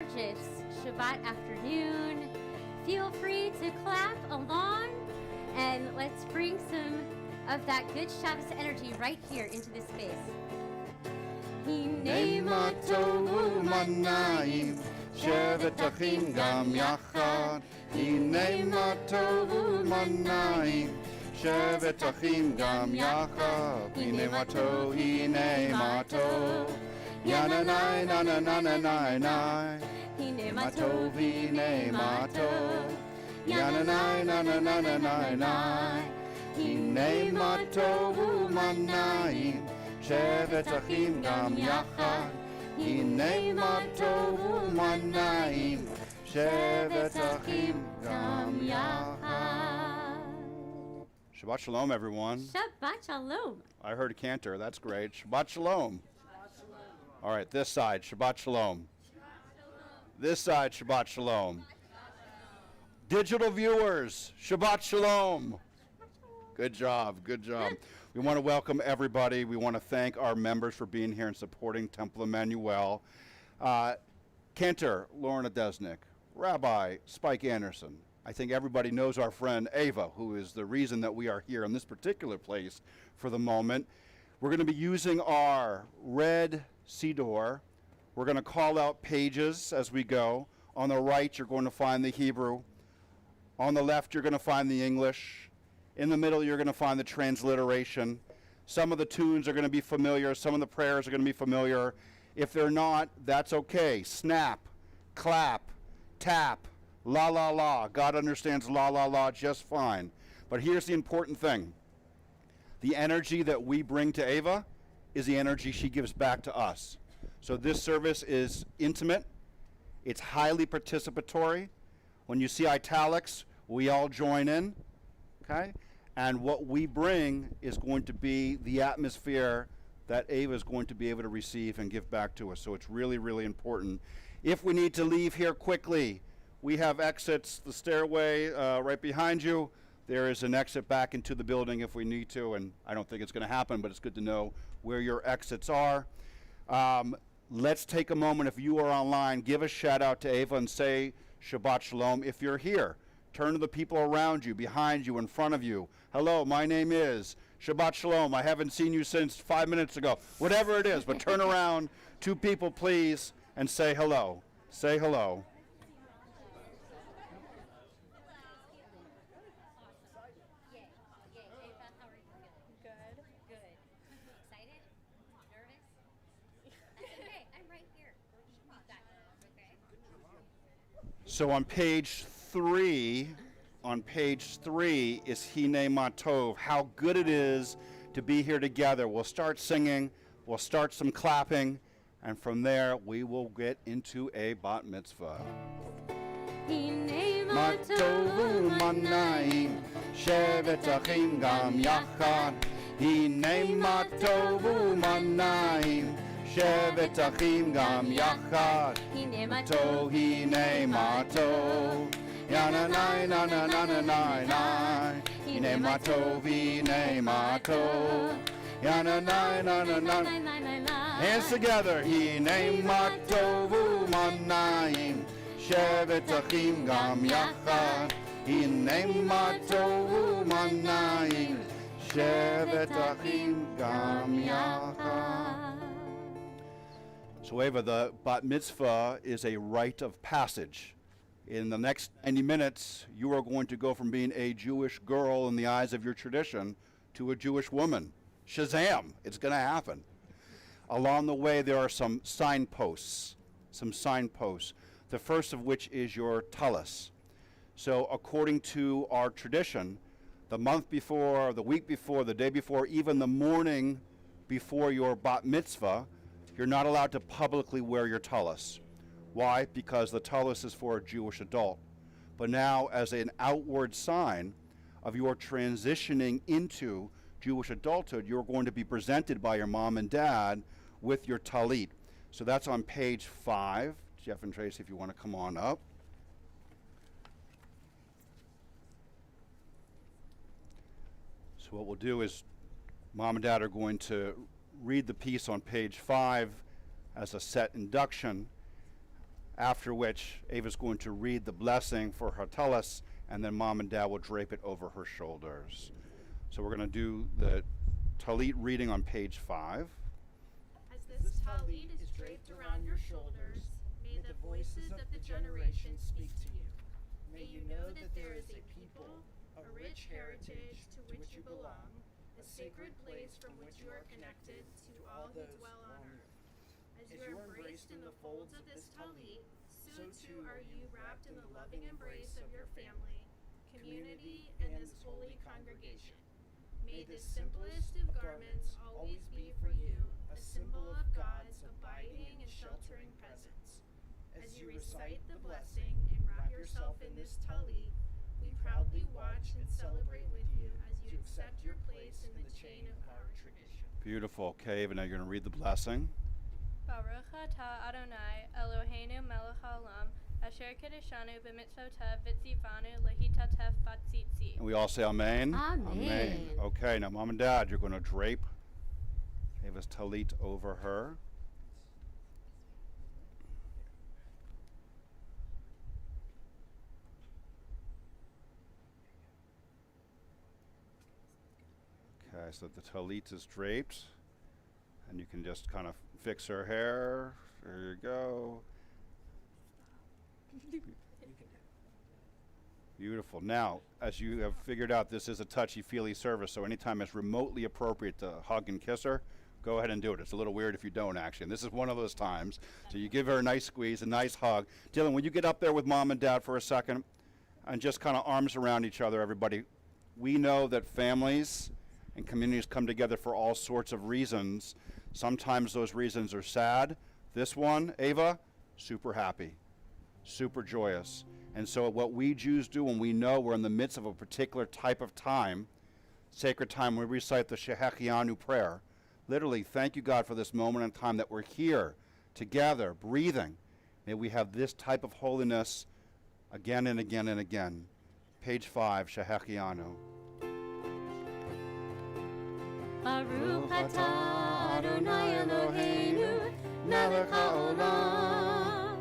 gorgeous Shabbat afternoon. Feel free to clap along and let's bring some of that good Shabbos energy right here into this space. הנה מה טוב ומה נעים, שבת אחים גם יחד. הנה מה טוב ומה נעים, שבת אחים גם יחד. הנה מה טוב, הנה מה טוב, יא נה נה נה נה נה נה נה נה. הנה מה טוב, הנה מה טוב, יא נה נה נה נה נה נה נה נה. הנה מה טוב ומה נעים, שבת אחים גם יחד. הנה מה טוב ומה נעים, שבת אחים גם יחד. Shabbat Shalom, everyone. Shabbat Shalom. I heard a cantor. That's great. Shabbat Shalom. All right, this side, Shabbat Shalom. This side, Shabbat Shalom. Digital viewers, Shabbat Shalom. Good job, good job. We want to welcome everybody. We want to thank our members for being here and supporting Temple Emanu-El. Cantor Lorna Desnick, Rabbi Spike Anderson. I think everybody knows our friend Ava, who is the reason that we are here in this particular place for the moment. We're going to be using our red Siddur. We're going to call out pages as we go. On the right, you're going to find the Hebrew. On the left, you're going to find the English. In the middle, you're going to find the transliteration. Some of the tunes are going to be familiar. Some of the prayers are going to be familiar. If they're not, that's okay. Snap, clap, tap, la, la, la. God understands la, la, la just fine. But here's the important thing. The energy that we bring to Ava is the energy she gives back to us. So this service is intimate. It's highly participatory. When you see italics, we all join in. Okay? And what we bring is going to be the atmosphere that Ava is going to be able to receive and give back to us. So it's really, really important. If we need to leave here quickly, we have exits, the stairway right behind you. There is an exit back into the building if we need to, and I don't think it's going to happen, but it's good to know where your exits are. Let's take a moment. If you are online, give a shout out to Ava and say Shabbat Shalom. If you're here, turn to the people around you, behind you, in front of you. Hello, my name is Shabbat Shalom. I haven't seen you since 5 minutes ago. Whatever it is, but turn around, two people please, and say hello. Say hello. So on page 3 is Hine Matov, how good it is to be here together. We'll start singing, we'll start some clapping, and from there we will get into a bat mitzvah. Hine Matov u'manayim, shevet achim gam yachad. Hine matov u'manayim, shevet achim gam yachad. Hine Matov, hine matov. Ya na na na na na na na na. Hine matov, hine matov. Ya na na na na na. Hands together. Hine matov u'manayim, shevet achim gam yachad. Hine matov u'manayim, shevet achim gam yachad. So Ava, the bat mitzvah is a rite of passage. In the next 90 minutes, you are going to go from being a Jewish girl in the eyes of your tradition to a Jewish woman. Shazam! It's going to happen. Along the way, there are some signposts. The first of which is your tallis. So according to our tradition, the month before, the week before, the day before, even the morning before your bat mitzvah, you're not allowed to publicly wear your tallis. Why? Because the tallis is for a Jewish adult. But now, as an outward sign of your transitioning into Jewish adulthood, you're going to be presented by your mom and dad with your talit. So that's on page 5. Jeff and Tracy, if you want to come on up. So what we'll do is mom and dad are going to read the piece on page 5 as a set induction. after which Ava's going to read the blessing for Havdallah, and then Mom and Dad will drape it over her shoulders. So we're going to do the Talit reading on page 5. As this talit is draped around your shoulders, may the voices of the generations speak to you. May you know that there is a people, a rich heritage to which you belong, a sacred place from which you are connected to all who dwell on earth. As you are embraced in the folds of this talit, so too are you wrapped in the loving embrace of your family, community, and this holy congregation. May this simplest of garments always be for you a symbol of God's abiding and sheltering presence. As you recite the blessing and wrap yourself in this talit, we proudly watch and celebrate with you as you accept your place in the chain of our tradition. Beautiful. Okay, Ava, now you're going to read the blessing. Baruch atah Adonai Eloheinu melech haolam asher kiddushanu b'mitzvotav v'tzivanu lehitatef batzitzi. And we all say amen? Amen. Okay, now Mom and Dad, you're going to drape Ava's talit over her. Okay, so the talit is draped, and you can just kind of fix her hair. There you go. Beautiful. Now, as you have figured out, this is a touchy-feely service, so anytime it's remotely appropriate to hug and kiss her, go ahead and do it. It's a little weird if you don't, actually. And this is one of those times. So you give her a nice squeeze, a nice hug. Dylan, will you get up there with Mom and Dad for a second and just kind of arms around each other, everybody? We know that families and communities come together for all sorts of reasons. Sometimes those reasons are sad. This one, Ava, super happy, super joyous. And so what we Jews do when we know we're in the midst of a particular type of time, sacred time, we recite the Shehechianu prayer. Literally, thank you, God, for this moment in time that we're here, together, breathing. May we have this type of holiness again and again and again. Page 5, Shehechianu. Baruch atah Adonai Eloheinu melech haolam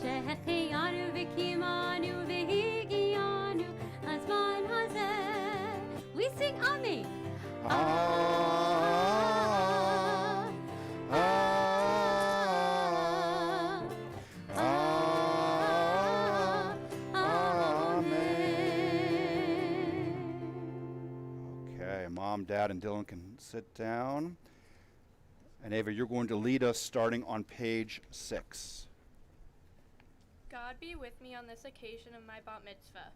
shehechianu v'kimanu v'higianu hazman hazeh. We sing Amen. Okay, Mom, Dad, and Dylan can sit down. And Ava, you're going to lead us starting on page 6. God be with me on this occasion of my bat mitzvah.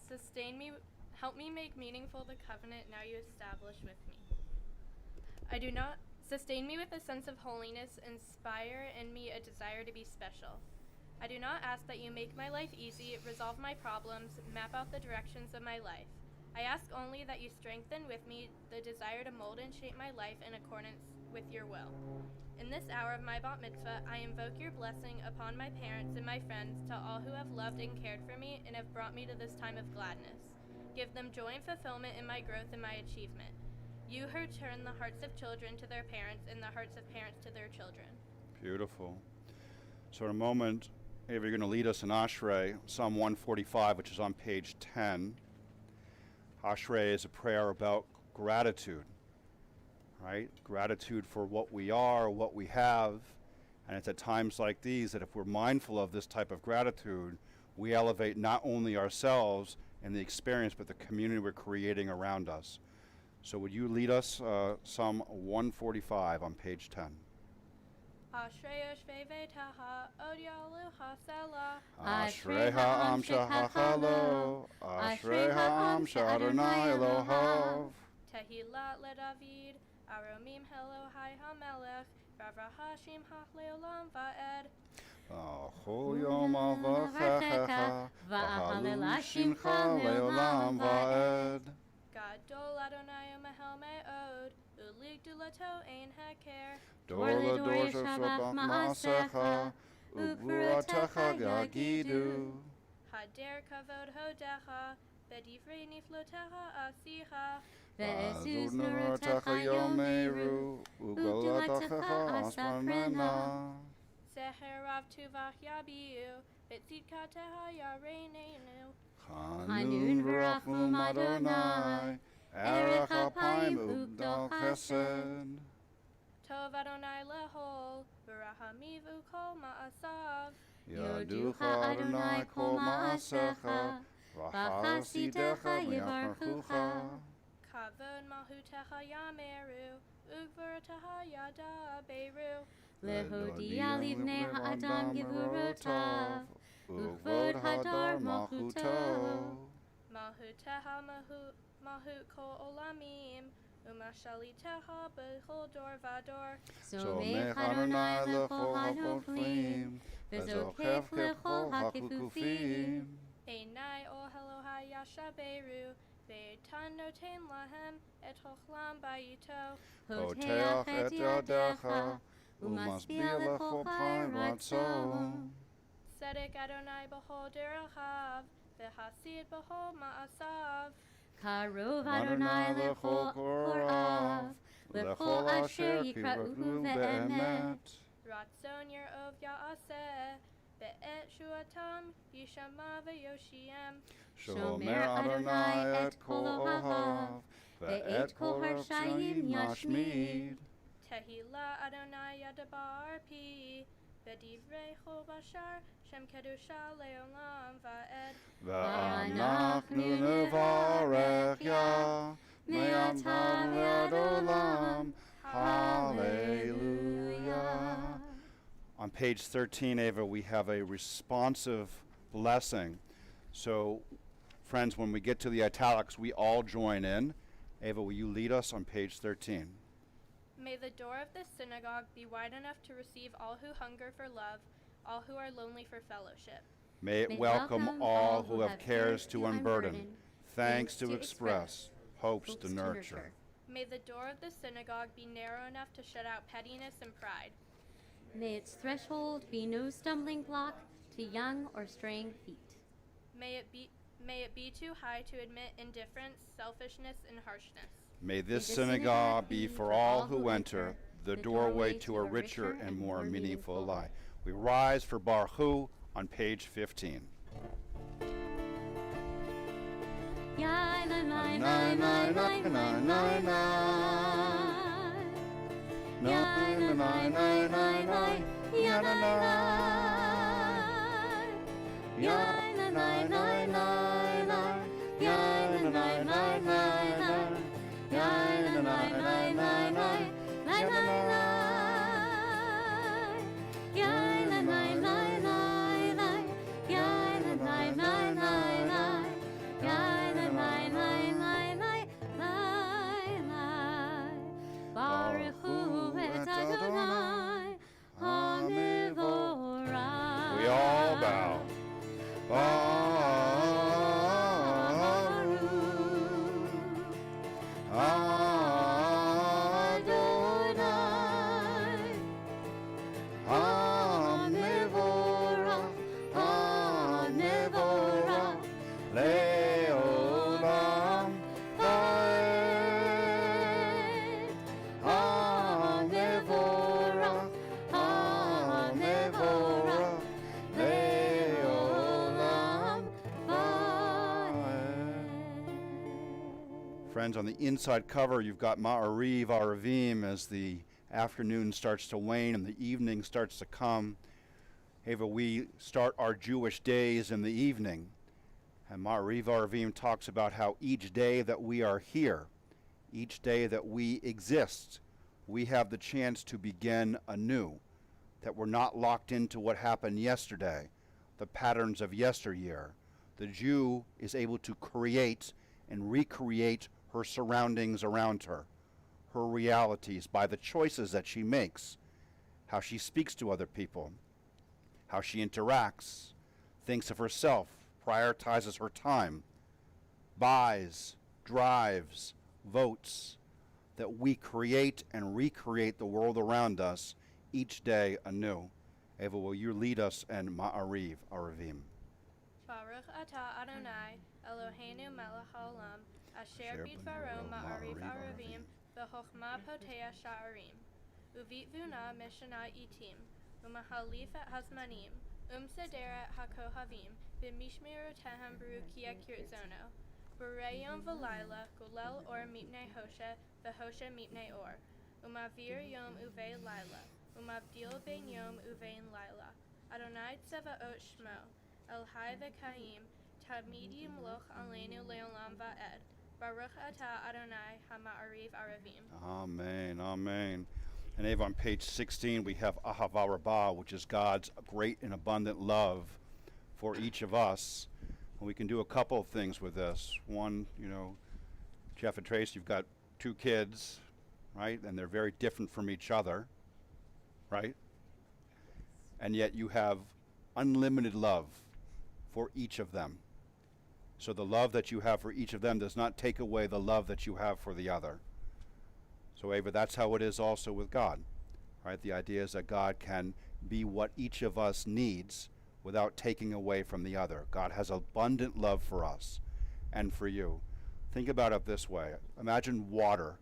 Sustain me, help me make meaningful the covenant now you establish with me. Sustain me with a sense of holiness, inspire in me a desire to be special. I do not ask that you make my life easy, resolve my problems, map out the directions of my life. I ask only that you strengthen with me the desire to mold and shape my life in accordance with your will. In this hour of my bat mitzvah, I invoke your blessing upon my parents and my friends, to all who have loved and cared for me and have brought me to this time of gladness. Give them joy and fulfillment in my growth and my achievement. You who turn the hearts of children to their parents and the hearts of parents to their children. Beautiful. So in a moment, Ava, you're going to lead us in Ashrae, Psalm 145, which is on page 10. Ashrae is a prayer about gratitude, right? Gratitude for what we are, what we have. And it's at times like these that if we're mindful of this type of gratitude, we elevate not only ourselves and the experience, but the community we're creating around us. So would you lead us Psalm 145 on page 10? Ashrei yoshvei ve'taha od yalu hafzallah. Ashrei ha'am shehachalo, Ashrei ha'am she'Adonai Elohav. Tehillah leDavid, aromim Elohai hamelech, v'avrahashim ha'leolam va'ed. Achol yom avachecha, v'ahalelu shimcha le'olam va'ed. Gadol Adonai umehel me'od, ulig dulato ein haker. Dor ledor shabbat ma'asecha, ugvuratecha yagidu. Hader kavod hodecha, bedivrei niflotecha asicha. Ve'ezuz nurotecha yomeru, ugdulatecha asafrena. Zeherav tuvach yabiu, betzidkateha yareinenu. Hanun v'rachum Adonai, erech apayim ugdal chesed. Tov Adonai lehol, v'rahamivu kol ma'asav. Yoducha Adonai kol ma'asecha, v'chasidecha yivarchucha. Kavod malhutecha yameru, ugvuratecha yada beru. Lehodia livnei ha'adam gevurotav, ukvod hadar malchuto. Malhuteha malhut kol olamim, umashaliteha bechol dor vador. Somech Adonai lechol hanoflim, v'zokef lechol hakefufim. Einai ohelohai yashaberu, ve'etan noten lahem et hochlam bayito. Hoteach et yadecha, umasbia lechol pai ratzon. Tzedek Adonai b'chol derachav, ve'hasid b'chol ma'asav. Karov Adonai lechol korav, lechol asher yikra'uhu ve'emet. Ratzon yer'ov ya'aseh, ve'et shuatam yishama ve'yoshiem. Shomer Adonai et kol ohav, ve'et kol harshayim yashmid. Tehillah Adonai yadabar pi, ve'divrei chol bashar, shem kedusha le'olam va'ed. V'anachnu nevarech ya, me'ata v'ad olam. Hallelujah. On page 13, Ava, we have a responsive blessing. So, friends, when we get to the italics, we all join in. Ava, will you lead us on page 13? May the door of this synagogue be wide enough to receive all who hunger for love, all who are lonely for fellowship. May it welcome all who have cares to unburden, thanks to express, hopes to nurture. May the door of the synagogue be narrow enough to shut out pettiness and pride. May its threshold be no stumbling block to young or straying feet. May it be too high to admit indifference, selfishness, and harshness. May this synagogue be for all who enter, the doorway to a richer and more meaningful life. We rise for Baruch Hu on page 15. We all bow. Friends, on the inside cover, you've got Ma'ariv, Aravim, as the afternoon starts to wane and the evening starts to come. Ava, we start our Jewish days in the evening. And Ma'ariv, Aravim talks about how each day that we are here, each day that we exist, we have the chance to begin anew, that we're not locked into what happened yesterday, the patterns of yesteryear. The Jew is able to create and recreate her surroundings around her, her realities, by the choices that she makes, how she speaks to other people, how she interacts, thinks of herself, prioritizes her time, buys, drives, votes, that we create and recreate the world around us each day anew. Ava, will you lead us in Ma'ariv, Aravim? Baruch atah Adonai, Eloheinu melech haolam, Asher bidvaro ma'arif aravim, v'chochma potea sha'arim. Uvitvuna mishana itim, umahalif hazmanim, sederet hakohavim, b'mishmerotehem barukia kirzono. B'rayom v'layla, golel or mipnei hoshe, v'hoshe mipnei or. Umavir yom uvein laila, umavdil bein yom uvein laila. Adonai tzevaot shmo, el hai v'kaim, tamidi mloch aleinu leolam va'ed. Baruch atah Adonai hama'ariv aravim. Amen, amen. And Ava, on page 16, we have Ahava Rabbah, which is God's great and abundant love for each of us. And we can do a couple of things with this. One, Jeff and Trace, you've got 2 kids, right? And they're very different from each other, right? And yet you have unlimited love for each of them. So the love that you have for each of them does not take away the love that you have for the other. So Ava, that's how it is also with God, right? The idea is that God can be what each of us needs without taking away from the other. God has abundant love for us and for you. Think about it this way. Imagine water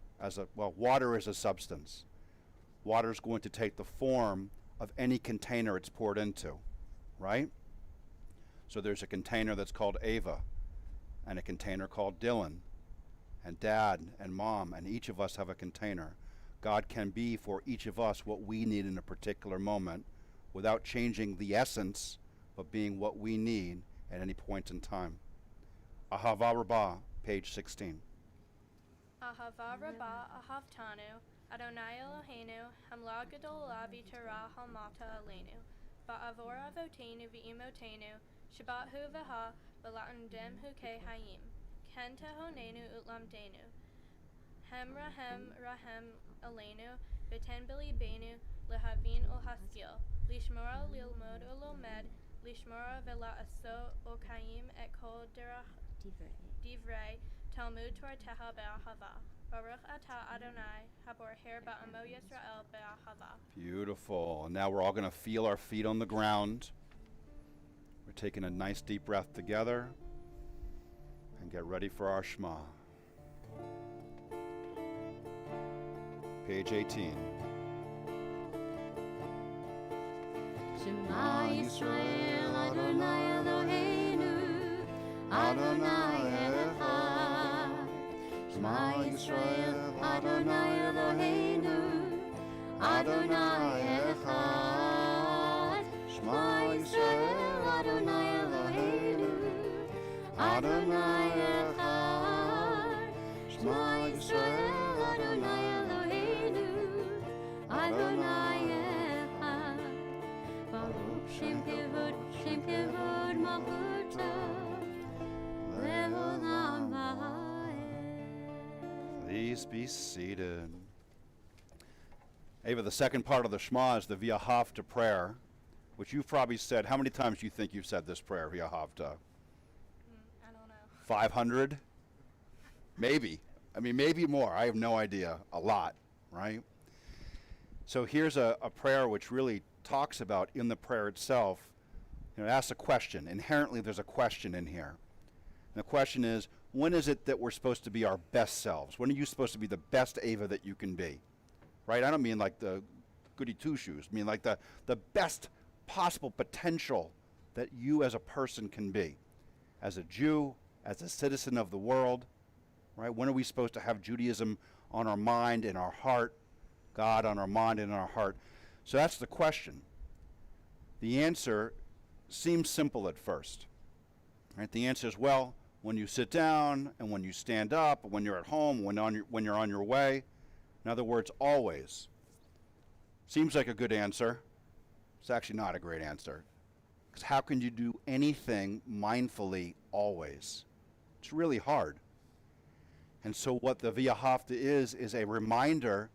water is a substance. Water is going to take the form of any container it's poured into, right? So there's a container that's called Ava, and a container called Dylan, and Dad and Mom, and each of us have a container. God can be for each of us what we need in a particular moment without changing the essence, but being what we need at any point in time. Ahava Rabbah, page 16. Ahava Rabbah ahavtanu, Adonai Eloheinu, hamla gadolah v'torah halmata aleinu, ba'avor avotenu v'imotenu, Shabbat hu v'ha, v'la'andem hu ke hayim, ken tehonenu utlamdenu, hem rahem aleinu, v'ten bilibenu, lehavin ulhaskil, lishmora lilmod ulomed, lishmora v'la'aso okayim et kol divrei, Talmud Torah teha be'ahava. Baruch atah Adonai, habor her ba'amo Yisrael be'ahava. Beautiful. And now we're all going to feel our feet on the ground. We're taking a nice deep breath together and get ready for our Shema. Page 18. Shema Yisrael, Adonai Eloheinu, Adonai Echad. Shema Yisrael, Adonai Eloheinu, Adonai Echad. Shema Yisrael, Adonai Eloheinu, Adonai Echad. Shema Yisrael, Adonai Eloheinu, Adonai Echad. Baruch Shem Kevod Malchuto, Le'olam Va'ed. Please be seated. Ava, the second part of the Shema is the V'ahavta prayer, which you've probably said. How many times do you think you've said this prayer, V'ahavta? I don't know. 500? Maybe. Maybe more. I have no idea. A lot, right? So here's a prayer which really talks about, in the prayer itself, it asks a question. Inherently, there's a question in here. And the question is, when is it that we're supposed to be our best selves? When are you supposed to be the best Ava that you can be? Right? I don't mean like the goody two-shoes. I mean like the best possible potential that you as a person can be. As a Jew, as a citizen of the world, right? When are we supposed to have Judaism on our mind and our heart, God on our mind and our heart? So that's the question. The answer seems simple at first. Right? The answer is, well, when you sit down and when you stand up, when you're at home, when you're on your way. In other words, always. Seems like a good answer. It's actually not a great answer. Because how can you do anything mindfully always? It's really hard. And so what the V'ahavta is a reminder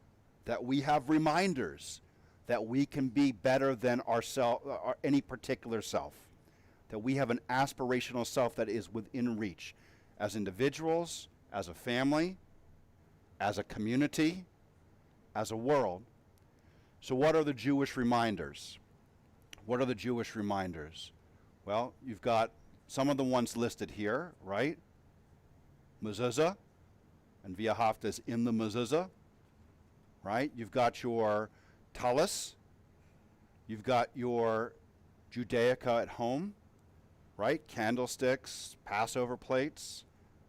that we have reminders that we can be better than any particular self. That we have an aspirational self that is within reach as individuals, as a family, as a community, as a world. So what are the Jewish reminders? What are the Jewish reminders? Well, you've got some of the ones listed here, right? Mezuzah, and V'ahavta is in the mezuzah, right? You've got your tallis. You've got your Judaica at home, right? Candlesticks, Passover plates,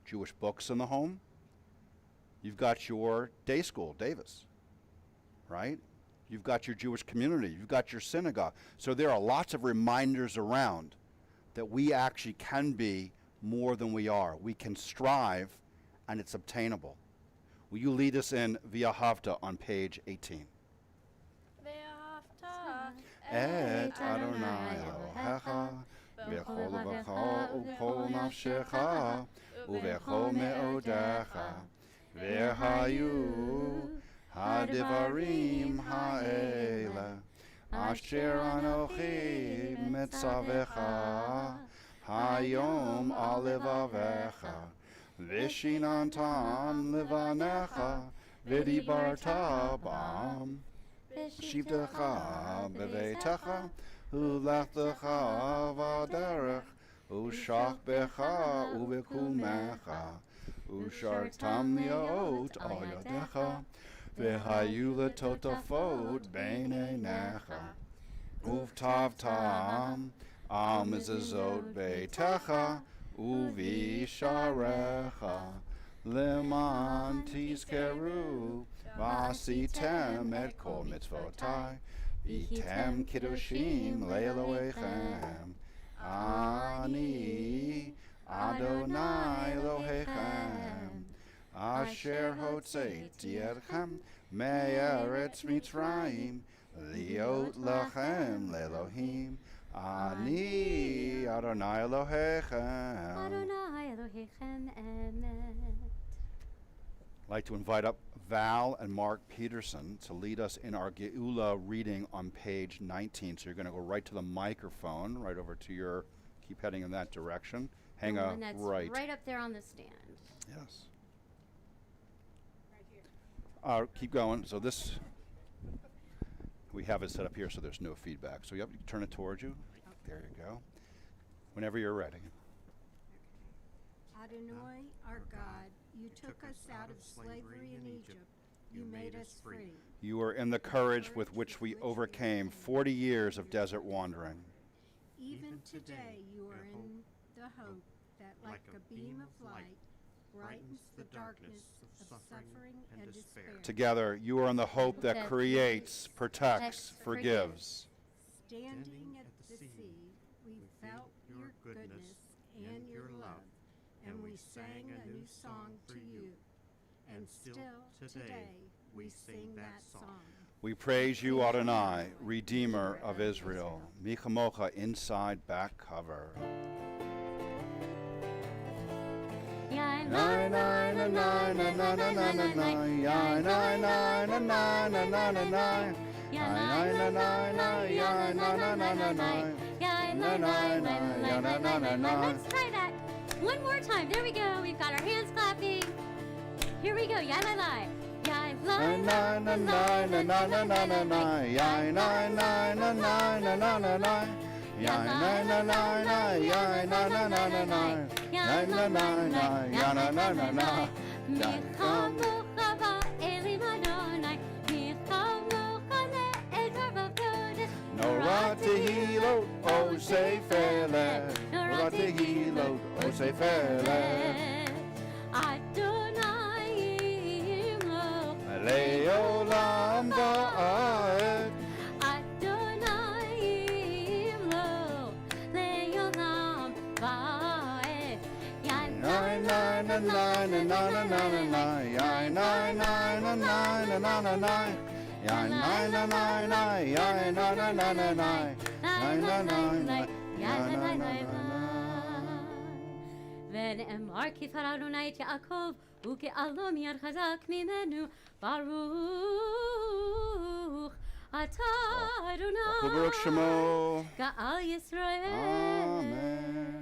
Jewish books in the home. You've got your day school, Davis, right? You've got your Jewish community. You've got your synagogue. So there are lots of reminders around that we actually can be more than we are. We can strive, and it's obtainable. Will you lead us in V'ahavta on page 18? Et Adonai Elohecha b'chol levacha u'kol nafshecha u'v'chol me'odecha v'hayu hadivarim ha'ele asher anochi metzavecha hayom al levavecha v'shinantam levanecha v'dibarta bam Shivtecha beveitecha u'lechtecha v'derech u'shachbecha u'v'kumecha u'shartam li'ot al yadecha v'hayu letotafot b'neinecha u'vtavtam al mezuzot beitecha u'visharecha leman tizkeru Vasitem et kol mitzvotai, vitem kiddushim le'elohechem. Ani Adonai Elohechem, asher hotzeiti etchem me'eretz Mitzrayim, liot lachem le'elohim. Ani Adonai Elohechem. Adonai Elohechem emet. I'd like to invite up Val and Mark Peterson to lead us in our Geula reading on page 19. So you're going to go right to the microphone, right over to your, keep heading in that direction. Hang on, that's right. right up there on the stand. Yes. Right here. Keep going. So this, we have it set up here so there's no feedback. So you turn it towards you. Okay. There you go. Whenever you're ready. Adonai, our God, you took us out of slavery in Egypt. You made us free. You were in the courage with which we overcame 40 years of desert wandering. Even today you are in the hope that, like a beam of light, brightens the darkness of suffering and despair. Together, you are in the hope that creates, protects, forgives. Standing at the sea, we felt your goodness and your love, and we sang a new song to you. And still today we sing that song. We praise you, Adonai, Redeemer of Israel. Michamocha inside back cover. Let's try that one more time. There we go. We've got our hands clapping. Here we go. Yai lai lai. Yai lai lai lai lai lai lai lai lai lai. Yai lai lai lai lai lai lai lai lai. Yai lai lai lai lai yai lai lai lai lai lai. Yai lai lai lai yai lai lai lai lai. Michamocha ba'elim Adonai. Michamocha le'edor b'kodesh. Nora tehilot osei feleh. Nora tehilot osei feleh. Adonai imloch Le'olam va'ed. Adonai imloch le'olam va'ed. Yai Nai nai na nai na na na na na nai. Yai nai nai na nai na na na nai. Yai nai na nai nai. Yai na na na na nai. Yai na nai nai. Yai na na na na. ונאמר כי פרע אדוני את יעקב וכעלו מיד חזק ממנו ברוך אתה אדוני Baruch Shemo. גאל ישראל. Amen.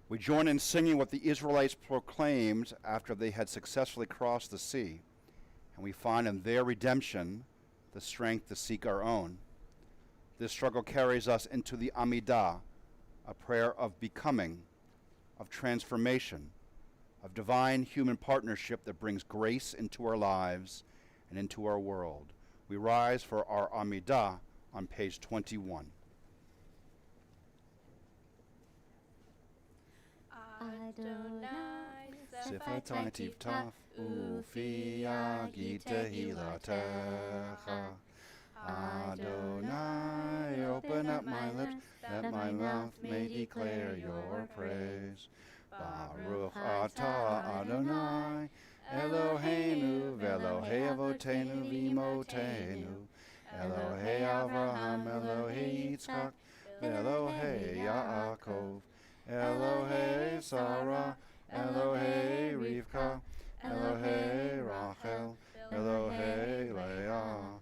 We join in singing what the Israelites proclaimed after they had successfully crossed the sea, and we find in their redemption the strength to seek our own. This struggle carries us into the Amidah, a prayer of becoming, of transformation, of divine human partnership that brings grace into our lives and into our world. We rise for our Amidah on page 21. Adonai, Sifatai tiftaf ufia gita hilatecha. Adonai, open up my lips, that my mouth may declare your praise. Baruch atah Adonai, Eloheinu v'Elohei avotenu v'imotenu, Elohei Avraham, Elohei Yitzchak, v'Elohei Yaakov, Elohei Sarah, Elohei Rivka, Elohei Rachel, Elohei Leah,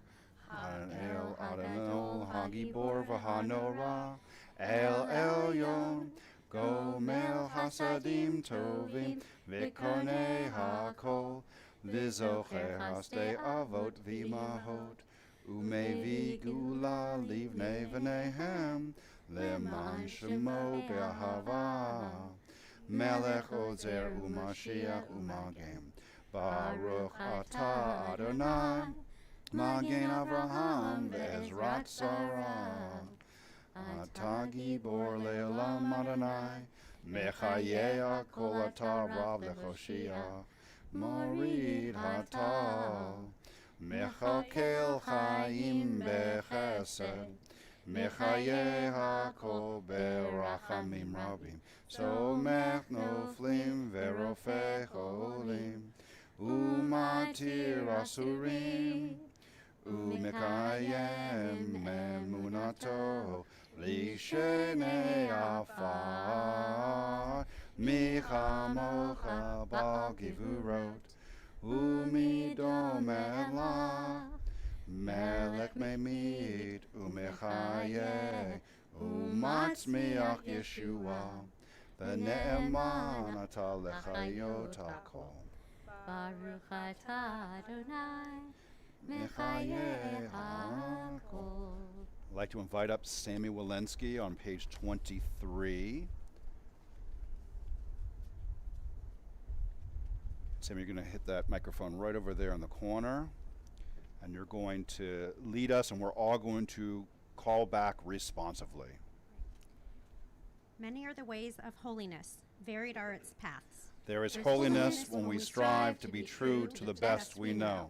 El Adonai Hagibor v'Hanora, El Elyon, Gomel Hasadim Tovim, V'Kornei HaKol, V'Zocher Hasdei Avot V'Imahot, Umevi Gula Livnei V'Nehem, Leman Shemo Be'ahava, Melech Ozer Umashiach Umagem, Baruch Atah Adonai, Magen Avraham Ve'ezrat Sarah, Atah Gibor Le'olam Adonai, Mechayea Kol Atah Rav Lechoshia, Morid Hatal, Mechakel Chaim Bechesed, Mechayea Kol Berachamim Rabim, Somech Noflim Verofei Cholim, Umatir Asurim, Umekayem Emunato, Lishenei Afar, Michamocha Bagivurot, Umidom Elah, Melech Memid, Umechaye, Umatzmiach Yeshua, V'ne'eman Ata Lechayot HaKol. Baruch atah Adonai, Mechayeh HaKol. I'd like to invite up Sammy Walensky on page 23. Sammy, you're going to hit that microphone right over there in the corner, and you're going to lead us, and we're all going to call back responsively. Many are the ways of holiness, varied are its paths. There is holiness when we strive to be true to the best we know.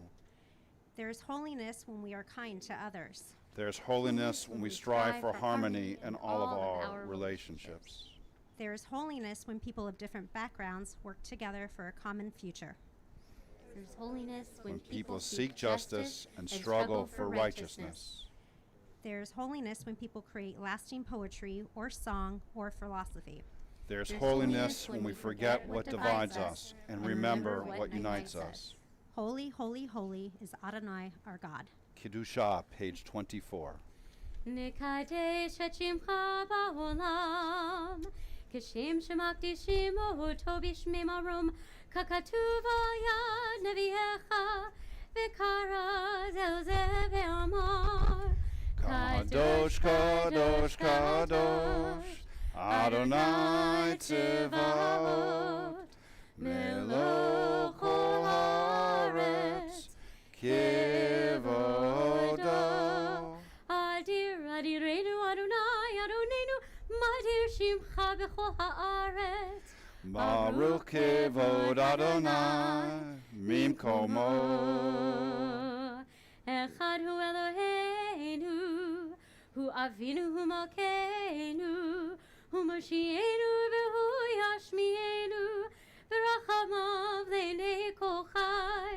There is holiness when we are kind to others. There is holiness when we strive for harmony in all of our relationships. There is holiness when people of different backgrounds work together for a common future. There's holiness When people seek justice and struggle for righteousness. There is holiness when people create lasting poetry or song or philosophy. There's holiness when we forget what divides us and remember what unites us. Holy, holy, holy is Adonai our God. Kiddush Cup, page 24. Nekadesh et shimcha ba'olam, Kishem shemakdishim oto b'shmei marom, kakatuv al yad neviecha, v'karaz el zeh ve'amar, Kadosh, Kadosh, Kadosh, Adonai Tzevaot, Melech kol haaretz, Kivodo. Adir adirenu Adonai Adonenu, Madir shimcha b'chol haaretz. Baruch Kivod Adonai, Mimkomo. Echad hu Eloheinu, hu Avinu hu Malkeinu, hu Moshienu v'hu Yashmienu, v'rachamav le'nei kol chai.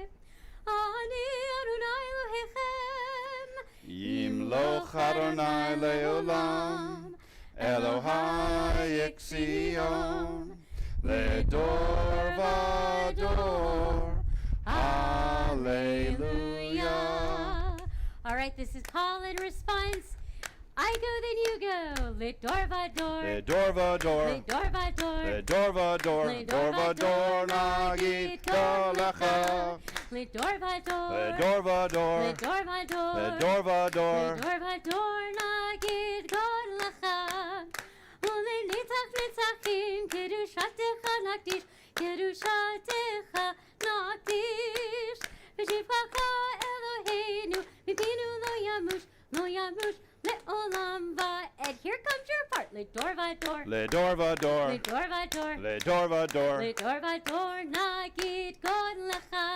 Ani Adonai Elohechem, Yimloch Adonai le'olam, Elohai Yekzion, le'dor v'dor. Hallelujah. All right, this is call and response. I go, then you go. Lidor vador. Le'dor v'dor. Lidor vador. Le'dor v'dor. Dor v'dor nagid kolecha. Lidor vador. Le'dor v'dor. Lidor vador. Le'dor v'dor. Lidor vador nagid kolecha. Ule nitzach nitzachim kiddush atecha nakdish Kedushatecha nakdish. V'shivchacha Eloheinu, mipinu lo yamush, le'olam va'ed. Here comes your part. Ledor vador. Ledor vador. Ledor vador. Ledor vador. Ledor vador nagid God lecha.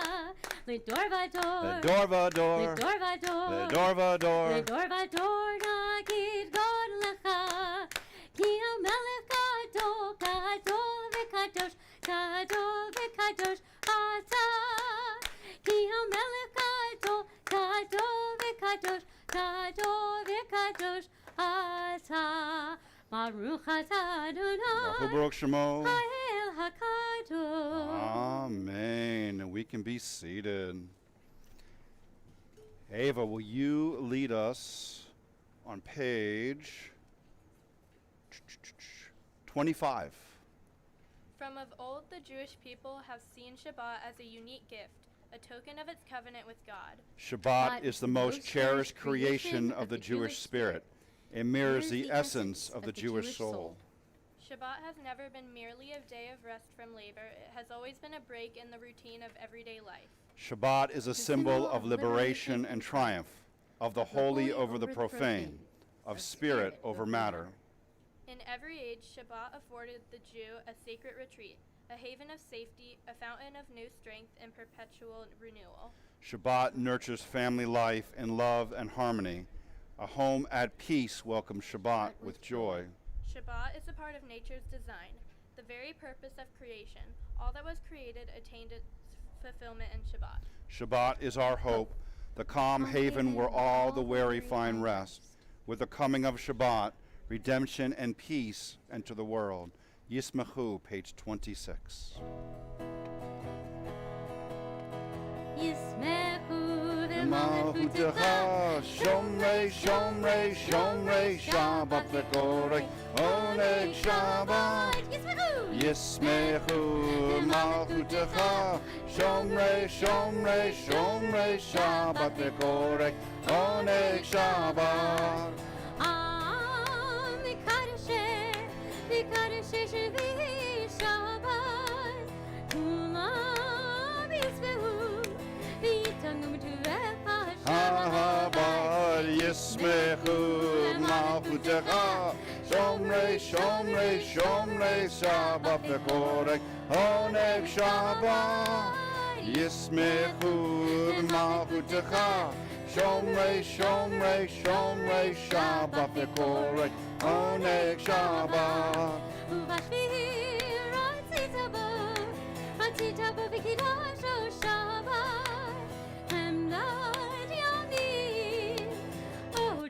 Ledor vador. Ledor vador. Ledor vador. Ledor vador. Ledor vador nagid God lecha. Ki hamelech gadol, gadol v'kadosh, gadol v'kadosh ata. Ki hamelech gadol, gadol v'kadosh, gadol v'kadosh ata. Baruch atah Adonai, Baruch Shemo. Ha'el HaKadosh. Amen. And we can be seated. Ava, will you lead us on page 25? From of old, the Jewish people have seen Shabbat as a unique gift, a token of its covenant with God. Shabbat is the most cherished creation of the Jewish spirit. It mirrors the essence of the Jewish soul. Shabbat has never been merely a day of rest from labor. It has always been a break in the routine of everyday life. Shabbat is a symbol of liberation and triumph, of the holy over the profane, of spirit over matter. In every age, Shabbat afforded the Jew a sacred retreat, a haven of safety, a fountain of new strength, and perpetual renewal. Shabbat nurtures family life in love and harmony. A home at peace welcomes Shabbat with joy. Shabbat is a part of nature's design, the very purpose of creation. All that was created attained its fulfillment in Shabbat. Shabbat is our hope, the calm haven where all the weary find rest. With the coming of Shabbat, redemption and peace enter the world. Yismachu, page 26. Yismechu Malchutecha, Shomrei, Shomrei, Shomrei, Shabbat v'korei, Oneg Shabbat. Yismechu, Malchutecha, Shomrei, Shomrei, Shomrei, Shabbat v'korei, Oneg Shabbat. Yismechu Malchutecha, Shomrei, Shomrei, Shomrei, Shabbat v'korei, Oneg Shabbat. Yismechu Malchutecha, Shomrei, Shomrei, Shomrei, Shabbat v'korei, Oneg Shabbat.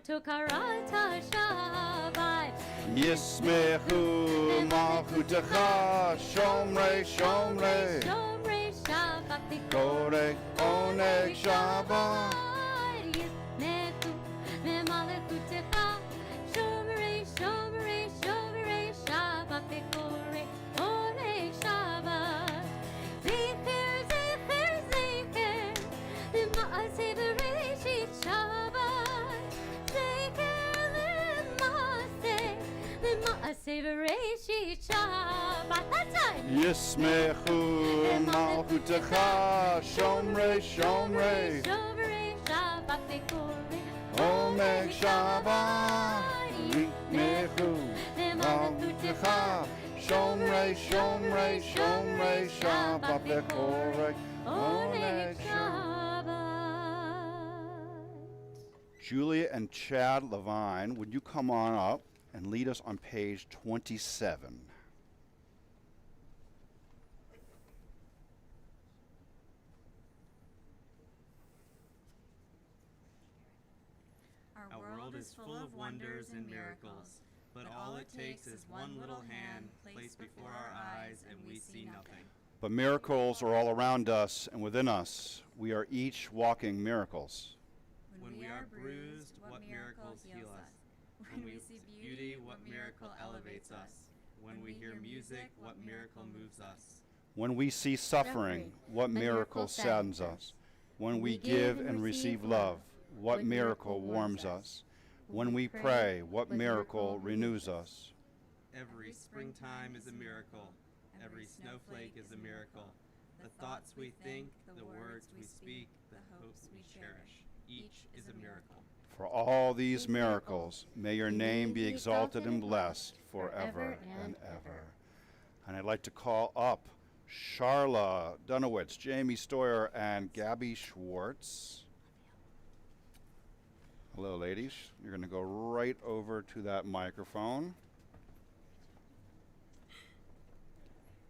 Tokarata Shabbat. Yismechu Malchutecha, Shomrei, Shomrei, Shomrei Shabbat v'korei, Oneg Shabbat. Yismechu Malchutecha, Shomrei, Shomrei, Shomrei Shabbat v'korei, Oneg Shabbat. Zecher, Zecher, Zecher, L'ma'aseh v'reishit Shabbat. Yismechu Malchutecha, Shomrei, Shomrei, Oneg Shabbat. Yismechu Malchutecha, Shomrei, Shomrei, Shomrei, Shabbat v'korei, Oneg Shabbat. Julia and Chad Levine, would you come on up and lead us on page 27? Our world is full of wonders and miracles, but all it takes is one little hand placed before our eyes and we see nothing. But miracles are all around us and within us. We are each walking miracles. When we are bruised, what miracles heal us? When we see beauty, what miracle elevates us? When we hear music, what miracle moves us? When we see suffering, what miracle saddens us? When we give and receive love, what miracle warms us? When we pray, what miracle renews us? Every springtime is a miracle. Every snowflake is a miracle. The thoughts we think, the words we speak, the hopes we cherish. Each is a miracle. For all these miracles, may your name be exalted and blessed forever and ever. And I'd like to call up Charla Dunowitz, Jamie Stoyer, and Gabby Schwartz. Hello, ladies. You're going to go right over to that microphone.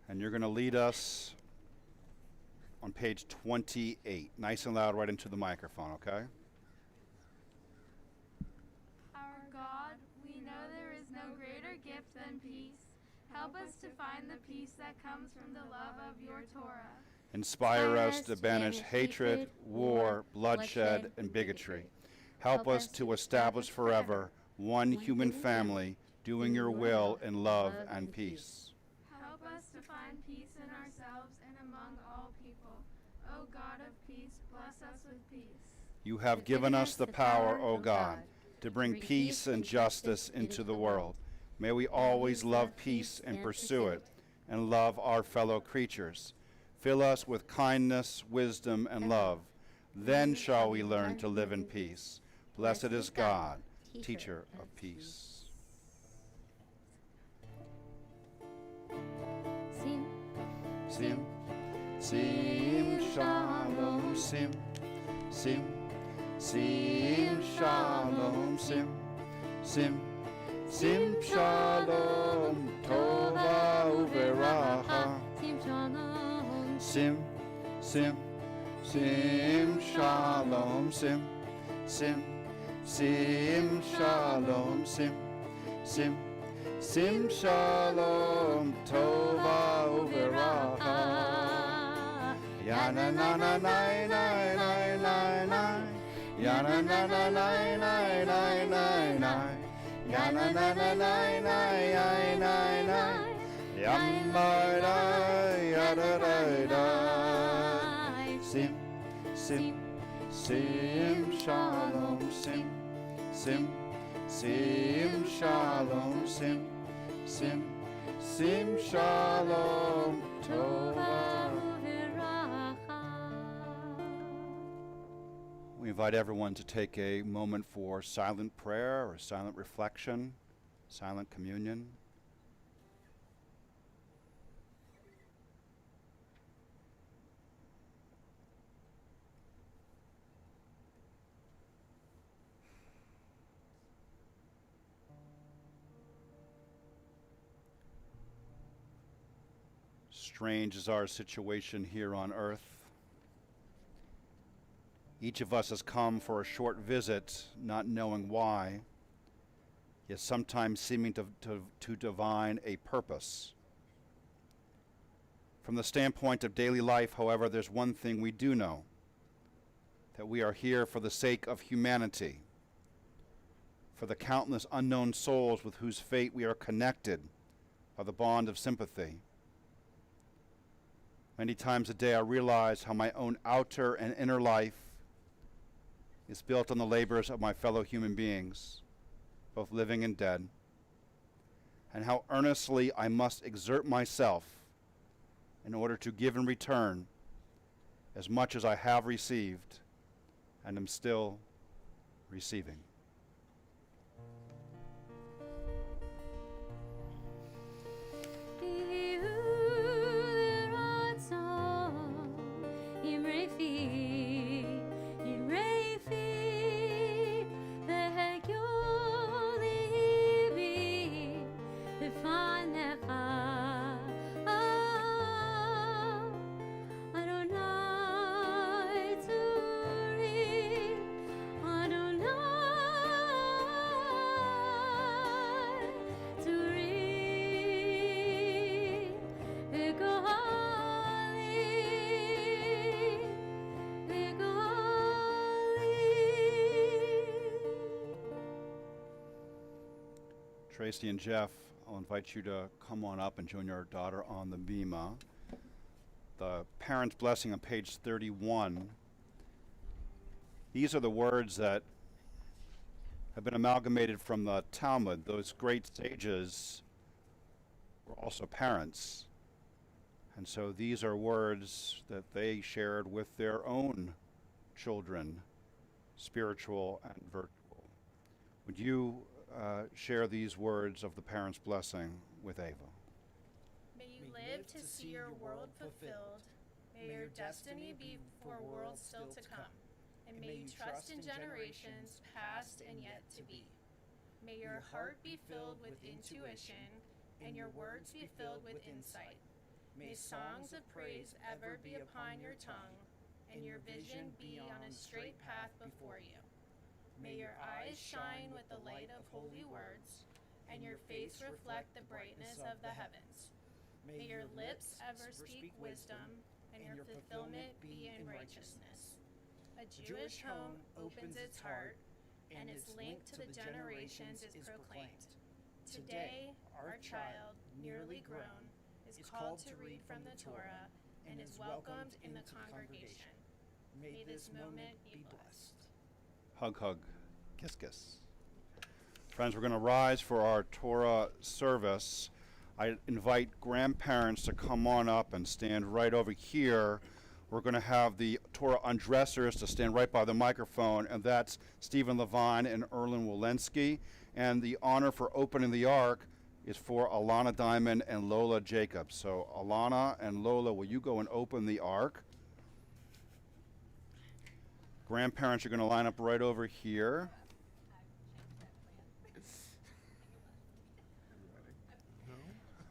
And you're going to lead us on page 28. Nice and loud right into the microphone, okay? Our God, we know there is no greater gift than peace. Help us to find the peace that comes from the love of your Torah. Inspire us to banish hatred, war, bloodshed, and bigotry. Help us to establish forever one human family, doing your will in love and peace. Help us to find peace in ourselves and among all people. O God of peace, bless us with peace. You have given us the power, O God, to bring peace and justice into the world. May we always love peace and pursue it, and love our fellow creatures. Fill us with kindness, wisdom, and love. Then shall we learn to live in peace. Blessed is God, teacher of peace. Sim, Sim, sim, shalom, sim, sim, sim, shalom, sim, sim, sim, shalom, tova uveracha, sim, shalom. sim, sim, sim, shalom, sim, sim, sim, shalom, sim, sim, sim, shalom, tova uveracha. Ya na na na na na na na na. Ya na na na na na na na na. Ya na na na na na na na. Yam ba da ya da da da. Sim, sim, sim, shalom, sim, sim, sim, shalom, sim, sim, sim, shalom, tova. We invite everyone to take a moment for silent prayer or silent reflection, silent communion. Strange is our situation here on earth. Each of us has come for a short visit, not knowing why, yet sometimes seeming to divine a purpose. From the standpoint of daily life, however, there's one thing we do know, that we are here for the sake of humanity, for the countless unknown souls with whose fate we are connected by the bond of sympathy. Many times a day I realize how my own outer and inner life is built on the labors of my fellow human beings, both living and dead, and how earnestly I must exert myself in order to give in return as much as I have received and am still receiving. Tracy and Jeff, I'll invite you to come on up and join your daughter on the bima. The parent's blessing on page 31. These are the words that have been amalgamated from the Talmud. Those great sages were also parents. And so these are words that they shared with their own children, spiritual and virtual. Would you share these words of the parents' blessing with Ava? May you live to see your world fulfilled. May your destiny be for worlds still to come. And may you trust in generations past and yet to be. May your heart be filled with intuition, and your words be filled with insight. May songs of praise ever be upon your tongue, and your vision be on a straight path before you. May your eyes shine with the light of holy words, and your face reflect the brightness of the heavens. May your lips ever speak wisdom, and your fulfillment be in righteousness. A Jewish home opens its heart, and its link to the generations is proclaimed. Today, our child, nearly grown, is called to read from the Torah and is welcomed in the congregation. May this moment be blessed. Hug, hug, kiss, kiss. Friends, we're going to rise for our Torah service. I invite grandparents to come on up and stand right over here. We're going to have the Torah undressers to stand right by the microphone, and that's Stephen Levine and Erlen Walensky. And the honor for opening the ark is for Alana Diamond and Lola Jacobs. So Alana and Lola, will you go and open the ark? Grandparents are going to line up right over here.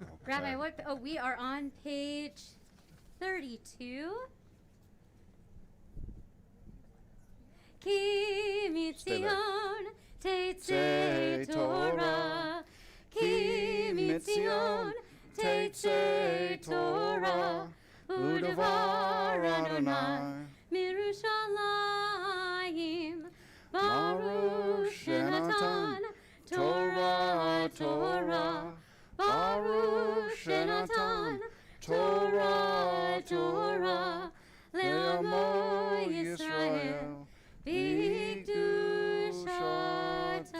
Okay. Rabbi, we are on page 32. Ki mitzion tetzei Torah, Ki mitzion tetzei Torah, u'devar Adonai mirushalayim, Baruch shenatan Torah Torah, Baruch shenatan Torah Torah, le'amo Yisrael b'kedushato.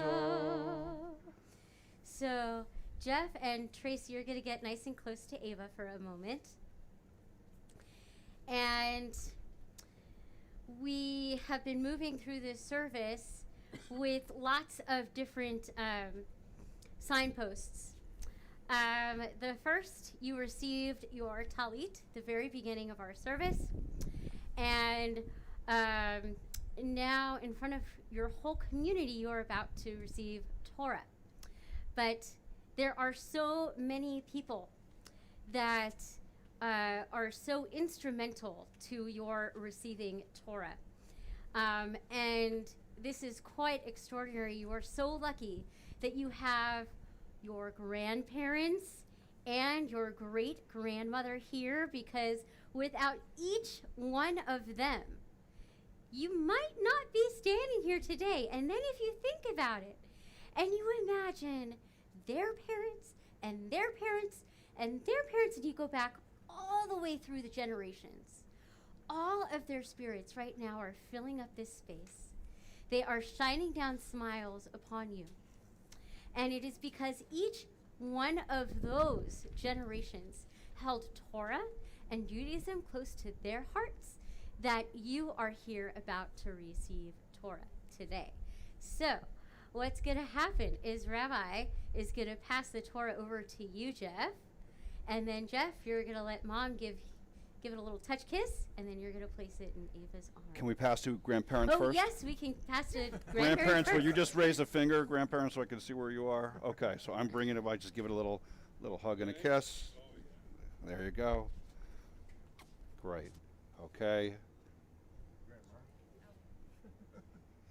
So Jeff and Tracy are going to get nice and close to Ava for a moment. And we have been moving through this service with lots of different signposts. The first, you received your talit, the very beginning of our service. And now in front of your whole community, you're about to receive Torah. But there are so many people that are so instrumental to your receiving Torah. And this is quite extraordinary. You are so lucky that you have your grandparents and your great-grandmother here, because without each one of them, you might not be standing here today. And then if you think about it, and you imagine their parents and their parents and their parents, and you go back all the way through the generations, all of their spirits right now are filling up this space. They are shining down smiles upon you. And it is because each one of those generations held Torah and Judaism close to their hearts that you are here about to receive Torah today. So what's going to happen is Rabbi is going to pass the Torah over to you, Jeff. And then, Jeff, you're going to let Mom give it a little touch kiss, and then you're going to place it in Ava's arm. Can we pass to grandparents first? Oh, yes, we can pass to Grandparents, will first. you just raise a finger, grandparents, so I can see where you are? Okay, so I'm bringing it. I just give it a little hug and a kiss. There you go. Great. Okay.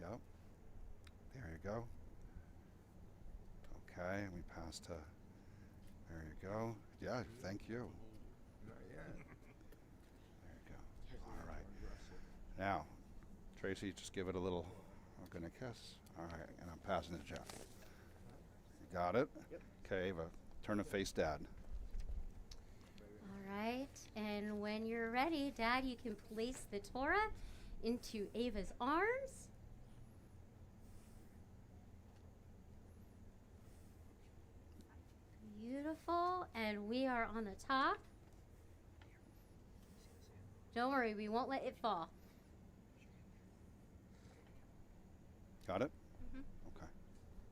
Yep. There you go. Okay, and we pass to. There you go. Yeah, thank you. There you go. All right. Now, Tracy, just give it a little hug and a kiss. All right, and I'm passing it to Jeff. You got it? Yep. Okay, Ava, turn and face Dad. All right, and when you're ready, Dad, you can place the Torah into Ava's arms. Beautiful, and we are on the top. Don't worry, we won't let it fall. Got it? Mm-hmm. Okay.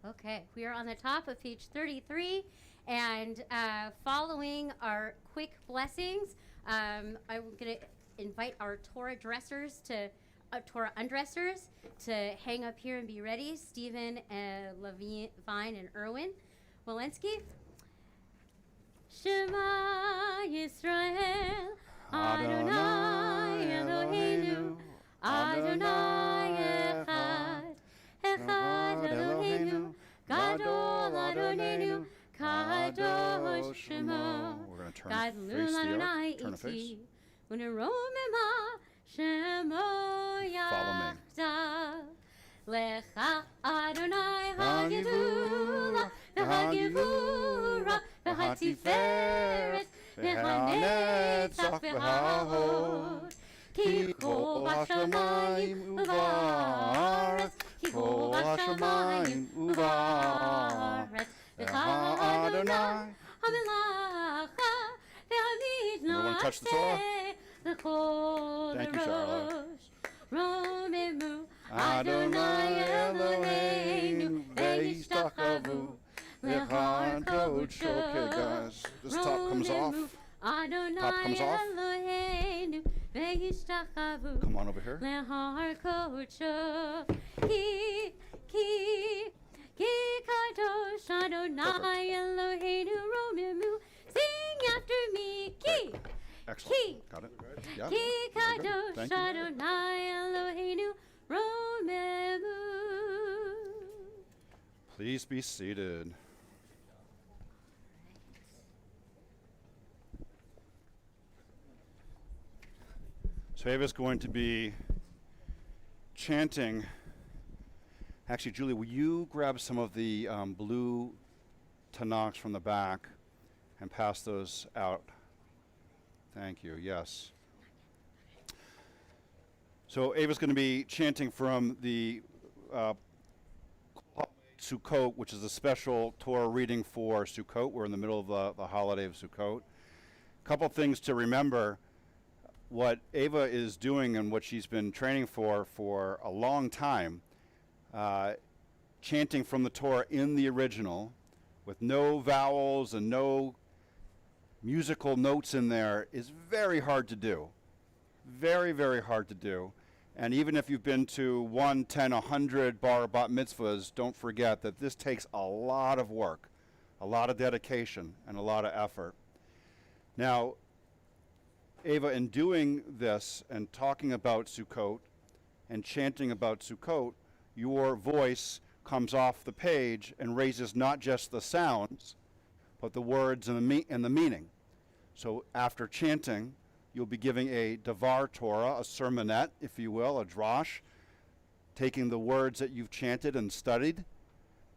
Okay, we are on the top of page 33, and following our quick blessings, I'm going to invite our Torah Torah undressers to hang up here and be ready. Stephen, Levine, and Erwin Walensky. Shema Yisrael, Adonai Eloheinu, Adonai Echad, Echad Eloheinu, Gadol Adonenu, Kadosh Shemo. We're going to face the ark. Turn a face. Follow me. Lecha Adonai Hagivula, V'Hagivura, V'Hatiferet, V'Hanetzach, V'Hahod. Ki kol b'shamayim u'va'aretz, Ki kol b'shamayim u'va'aretz, V'cha Adonai Hamelacha, V'Hamid Everyone touch the Torah? L'chol Thank you, Charlotte. Romemu Adonai Eloheinu ve'yishtachavu le'char kodesh. Okay, guys, this top comes off. Top comes off. Come on over here. Ki kadosh Adonai Eloheinu romemu. Sing after me. Ki. Excellent. Got it. Yeah. Ki Very good. kadosh Thank you. Adonai Eloheinu romemu. Please be seated. So Ava's going to be chanting. Actually, Julie, will you grab some of the blue Tanakhs from the back and pass those out? Thank you. Yes. So Ava's going to be chanting from the Sukkot, which is a special Torah reading for Sukkot. We're in the middle of the holiday of Sukkot. A couple things to remember. What Ava is doing and what she's been training for a long time, chanting from the Torah in the original with no vowels and no musical notes in there, is very hard to do. Very, very hard to do. And even if you've been to 1, 10, 100 bar bat mitzvahs, don't forget that this takes a lot of work, a lot of dedication, and a lot of effort. Now, Ava, in doing this and talking about Sukkot and chanting about Sukkot, your voice comes off the page and raises not just the sounds, but the words and the meaning. So after chanting, you'll be giving a Davar Torah, a sermonette, if you will, a drash, taking the words that you've chanted and studied,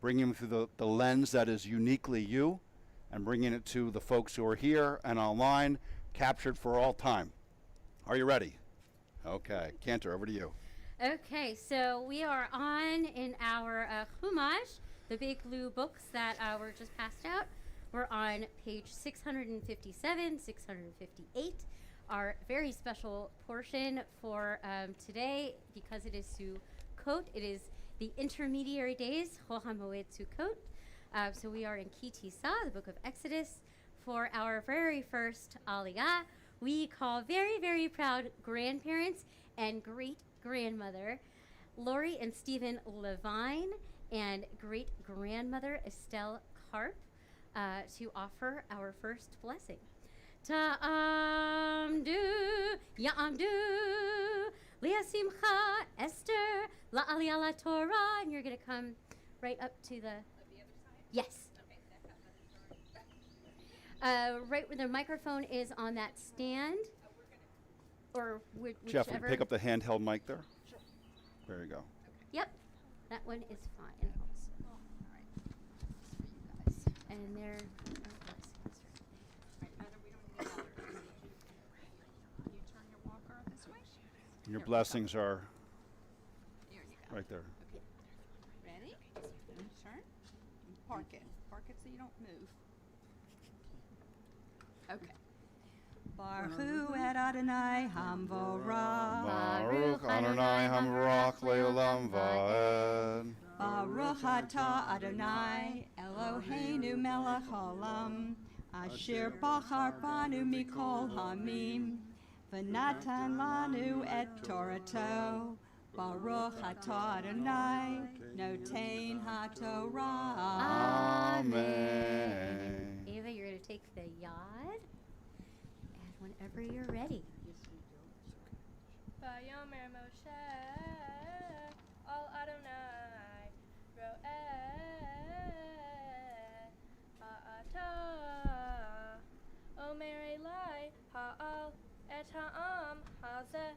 bringing them through the lens that is uniquely you, and bringing it to the folks who are here and online, captured for all time. Are you ready? Okay, Cantor, over to you. Okay, so we are on in our Chumash, the big blue books that were just passed out. We're on page 657, 658. Our very special portion for today, because it is Sukkot, it is the intermediary days, Chol HaMoed Sukkot. So we are in Ki Tisa, the book of Exodus. For our very first Aliyah, we call very, very proud grandparents and great-grandmother Lori and Stephen Levine and great-grandmother Estelle Karp to offer our first blessing. Ta'amdu, ya'amdu, li'asimcha, Esther, la'aliyah la Torah, and you're going to come right up to the other side? Yes. Right where the microphone is on that stand, or whichever. Jeff, will you pick up the handheld mic there? Sure. There you go. Yep, that one is fine. All right, for you guys. And there. You turn your walker this way. Your blessings are right there. Okay. Ready? Turn. Park it. Park it so you don't move. Okay. Baruch et Adonai Hamvorach. Baruch Adonai Hamvarach Leolam Vaed. Baruch atah Adonai Eloheinu melech haolam asher bachar banu mikol hamim v'natan lanu et Torato. Baruch atah Adonai notein haTorah. Amen. Ava, you're going to take the yod. And whenever you're ready. Vayomer Moshe al Adonai ro'eh ha'ata omer elai ha'al et ha'am hazeh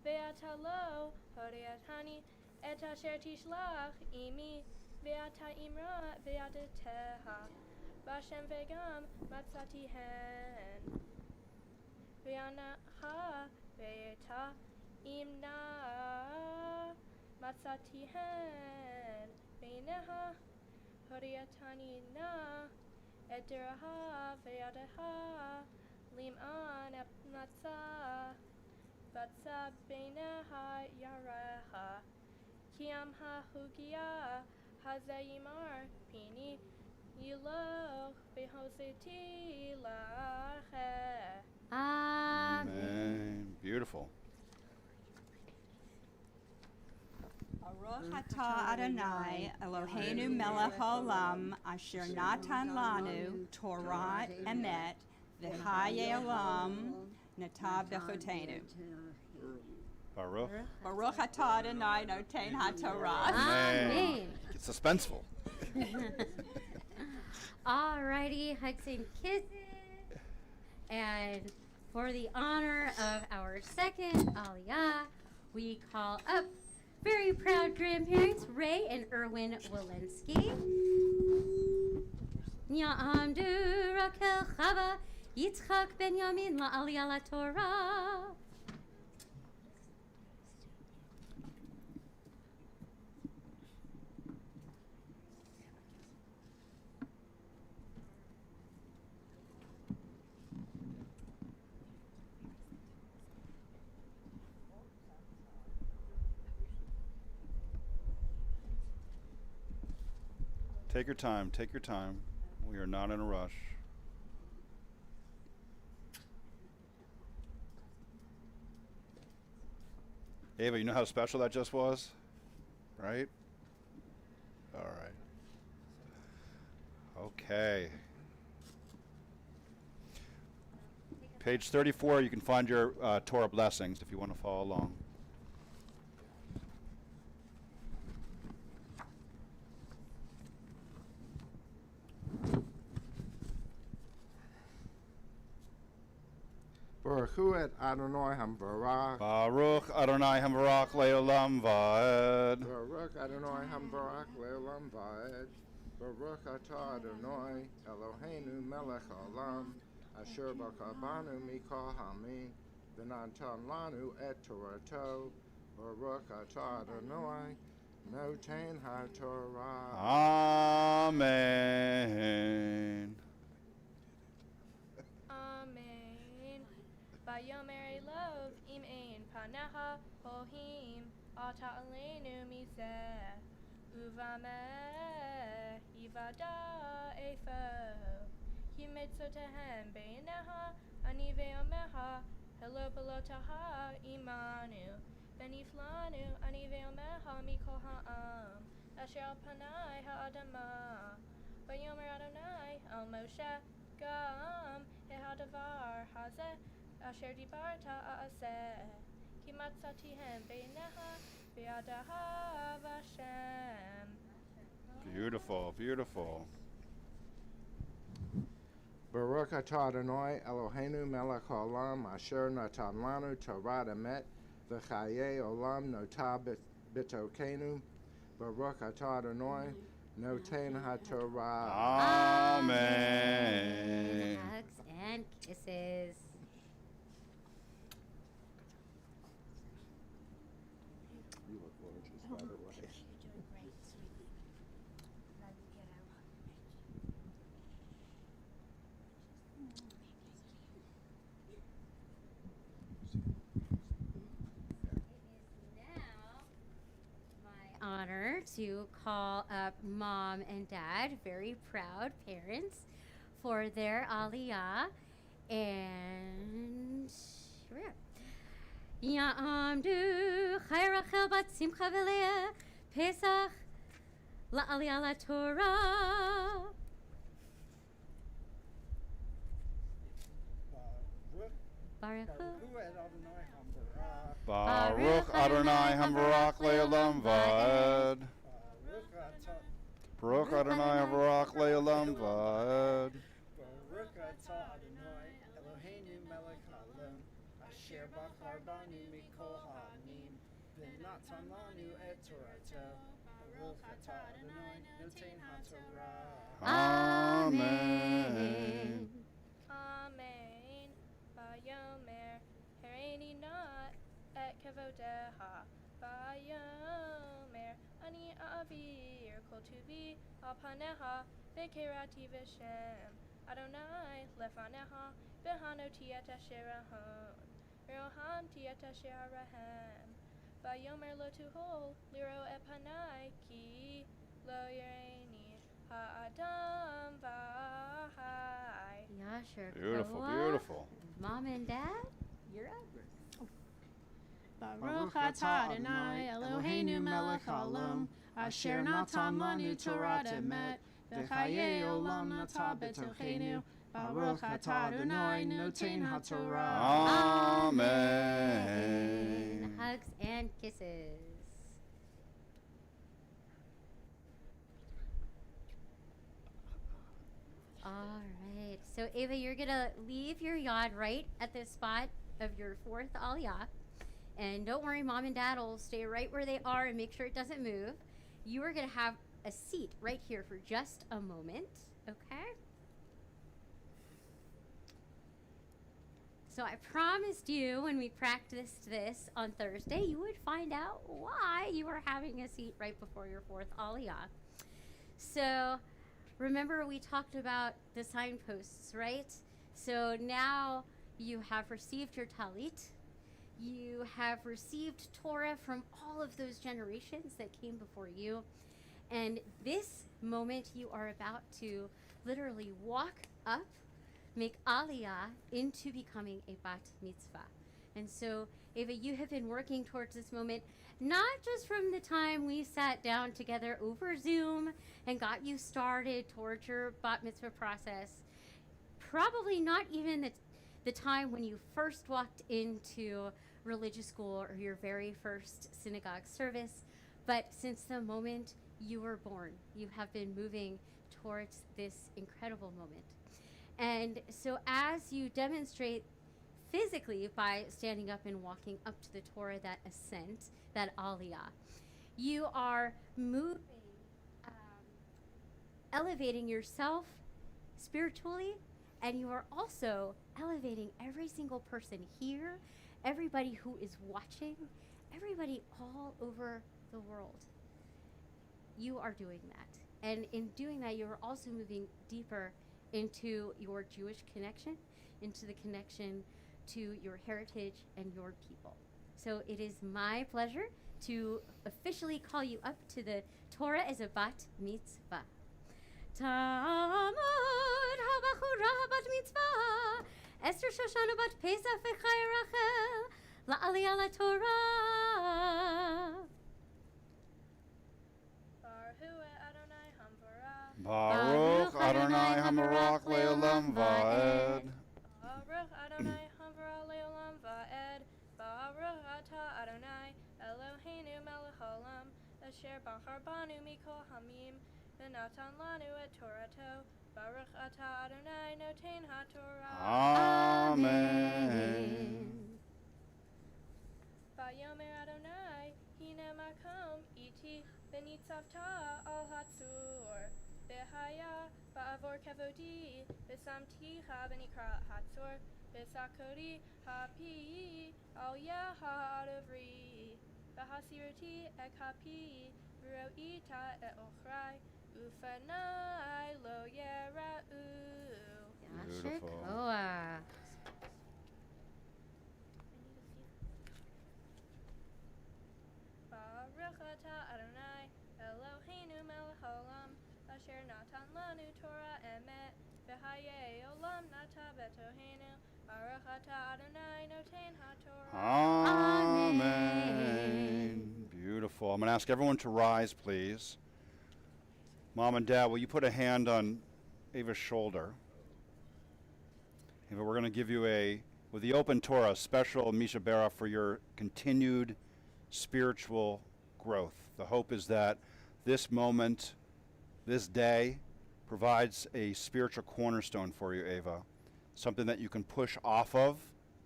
ve'ata lo hodiatani et asher tishlach imi ve'ata imra ve'adeteha Bashem vegam matzati hen ve'anacha ve'eta imna matzati hen beineha horiatani na ediraha ve'adeha lim'an vatsa beineha yareha kiam hugia hazayimar pini yiloch behoseti lache. Amen. Amen. Beautiful. Baruch atah Adonai Eloheinu melech haolam asher natan lanu Torah emet v'chayei olam natav bechutenu. Baruch. Baruch atah Adonai notein haTorah. Amen. It's suspenseful. Alrighty, hugs and kisses. And for the honor of our second Aliyah, we call up very proud grandparents Ray and Erwin Walensky. Ya'amdu Raquel Chava Yitzchak Benyamin la'Aliyah LaTorah. Take your time. Take your time. We are not in a rush. Ava, you know how special that just was? Right? All right. Okay. Page 34, you can find your Torah Blessings if you want to follow along. Baruch et Adonai Hamvarach. Baruch Adonai Hamvarach Leolam Vaed. Baruch Adonai Hamvarach Leolam Vaed. Baruch atah Adonai Eloheinu melech haolam asher bachar banu mikol hamim v'natan lanu et Torato. Baruch atah Adonai notein haTorah. Amen. Amen. Vayomer Elov im ein paneha hohim ata aleinu mizeh uvameh yivada efo himetzotehem beineha ani veomeha hello belotaha imanu beniflanu ani veomeha mikol ha'am asher al panai ha'adama vayomer Adonai al Moshe Gam hadavar hazeh asher dibarta aseh ki matzatihem beineha v'adaha v'Hashem. Beautiful, beautiful. Baruch atah Adonai Eloheinu melech haolam asher natan lanu Torah emet v'chayei olam notah b'tokenu. Baruch atah Adonai notein haTorah. Amen. Hugs and kisses. You look gorgeous, by the way. You're doing great, sweetie. Love you, kiddo. to call up Mom and Dad, very proud parents, for their aliyah. And here we are. Ya'amdu chayrachel bat simcha v'leah Pesach la'aliyah LaTorah. Baruch Baruch Adonai Hambarak Le'olam Va'ed. Baruch Adonai Hambarak Le'olam Va'ed. Baruch atah Adonai Eloheinu melech haolam asher bachar banu mikol ha'amim v'natan lanu et torato. Baruch atah Adonai noten ha'torah. Amen. Amen. Vayomer Hareini not et kevodeha. Vayomer ani a'avir kol tuvi al paneha v'kerati v'shem Adonai lefaneha v'hanoti et asher ahon v'rohanti et asher arahem. Vayomer lo tuhol liro et panai ki lo yireini ha'adam v'hai. Yasher. Beautiful, Koah. beautiful. Mom and Dad, you're up. Baruch atah Adonai Eloheinu melech haolam asher natan lanu Torah emet v'chayei olam nata betochenu. Baruch atah Adonai noten ha'torah. Amen. Hugs and kisses. All right. So, Ava, you're going to leave your yod right at the spot of your fourth aliyah. And don't worry, Mom and Dad will stay right where they are and make sure it doesn't move. You are going to have a seat right here for just a moment, okay? So I promised you when we practiced this on Thursday, you would find out why you were having a seat right before your fourth aliyah. So remember we talked about the signposts, right? So now you have received your talit. You have received Torah from all of those generations that came before you. And this moment you are about to literally walk up, make aliyah into becoming a bat mitzvah. And so, Ava, you have been working towards this moment, not just from the time we sat down together over Zoom and got you started towards your bat mitzvah process, probably not even the time when you first walked into religious school or your very first synagogue service, but since the moment you were born, you have been moving towards this incredible moment. And so as you demonstrate physically by standing up and walking up to the Torah, that ascent, that aliyah, you are moving, elevating yourself spiritually, and you are also elevating every single person here, everybody who is watching, everybody all over the world. You are doing that. And in doing that, you are also moving deeper into your Jewish connection, into the connection to your heritage and your people. So it is my pleasure to officially call you up to the Torah as a bat mitzvah. Tamud habachura bat mitzvah, Esther Shoshana bat Pesach v'chai Rachel, la'aliyah LaTorah. Baruch Adonai Hambarak Le'olam Va'ed. Baruch Adonai Hambarak Le'olam Va'ed. Baruch atah Adonai Eloheinu melech haolam asher bachar banu mikol hamim v'natan lanu et torato. Baruch atah Adonai noten ha'torah. Amen. Vayomer Adonai hine makom iti v'nitzavta al hatzur. Behaya ba'avor kavodi v'samticha v'nikra hatzor v'sakori hapi al yahadavri v'hasiruti ek hapi v'ro'ita et ochrai ufanai lo yera'u. Beautiful. Koah. Baruch atah Adonai Elohim Eloheinu, Baruch atah Adonai noten haTorah. Amen. Beautiful. I'm going to ask everyone to rise, please. Mom and Dad, will you put a hand on Ava's shoulder? Ava, we're going to give you with the open Torah, special Misha Bera for your continued spiritual growth. The hope is that this moment, this day, provides a spiritual cornerstone for you, Ava. Something that you can push off of,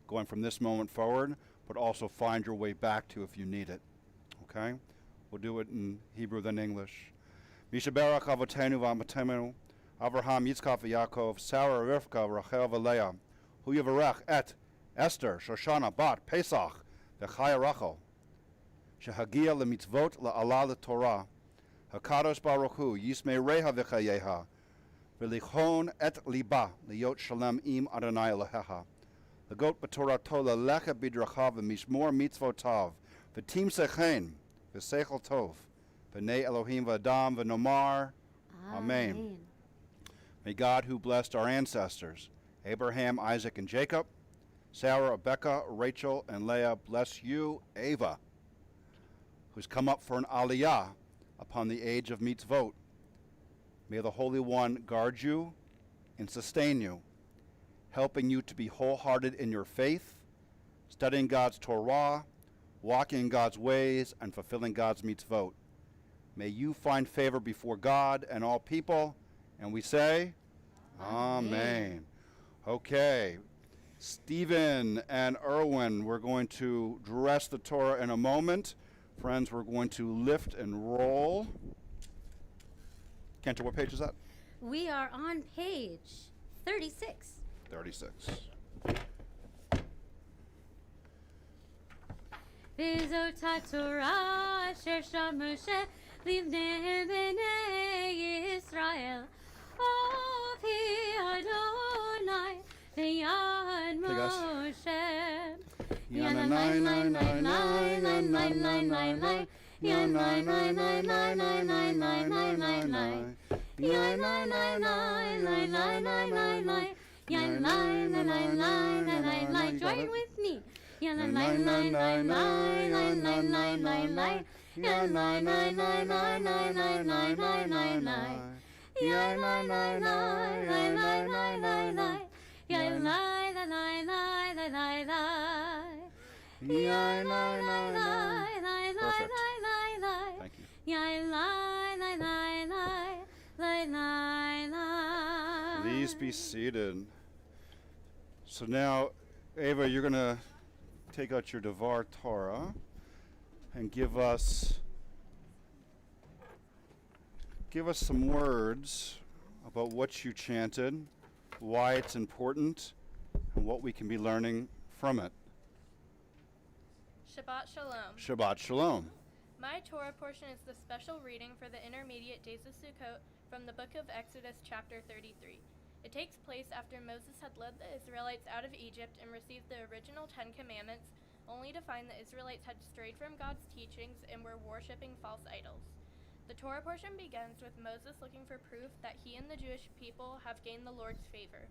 going from this moment forward, but also find your way back to if you need it. Okay? We'll do it in Hebrew then English. Misha Bera Avotenu v'Amatenu, Avraham, Yitzchak, v'Yaakov, Sarah, Rivka, Rachel, v'Leah, Hu Yavarech et Esther, Shoshana, Bat, Pesach, v'Chaya Rachel, Shehagia lemitzvot la'ala l'Torah, HaKadosh Baruch Hu, Yismei Reha v'Chayeha, v'lichon et liba, liyot shalem im Adonai Eloheha, l'got b'Torah tola lecha bidrachav v'mishmor mitzvotav, v'tim sechen, v'seichel tov, v'nei Elohim v'adam v'nomar, Amen. May God, who blessed our ancestors, Abraham, Isaac, and Jacob, Sarah, Rebecca, Rachel, and Leah, bless you, Ava, who's come up for an aliyah upon the age of mitzvot. May the Holy One guard you and sustain you, helping you to be wholehearted in your faith, studying God's Torah, walking in God's ways, and fulfilling God's mitzvot. May you find favor before God and all people, and we say, Amen. Okay, Stephen and Erwin, we're going to dress the Torah in a moment. Friends, we're going to lift and roll. Cantor, what page is that? We are on page 36. 36. V'zot Torah asher sham Moshe livnei bnei Yisrael. Avi Adonai v'yad Moshe. Yana nai nai nai nai nai nai nai nai nai. Yana nai nai nai nai nai nai nai nai nai nai. Yana nai nai nai nai nai nai nai. Yana nai nai nai nai nai nai. Join with me. Yana nai nai nai nai nai nai nai nai nai. Yana nai nai nai nai nai nai nai nai nai nai. Yana nai nai nai nai nai nai nai. Yana nai nai nai nai nai nai nai. Yana nai nai nai nai nai nai nai. Thank you. Yana nai nai nai nai nai nai. Please be seated. So now, Ava, you're going to take out your Devar Torah and give us some words about what you chanted, why it's important, and what we can be learning from it. Shabbat Shalom. Shabbat Shalom. My Torah portion is the special reading for the intermediate days of Sukkot from the book of Exodus chapter 33. It takes place after Moses had led the Israelites out of Egypt and received the original 10 Commandments, only to find the Israelites had strayed from God's teachings and were worshipping false idols. The Torah portion begins with Moses looking for proof that he and the Jewish people have gained the Lord's favor.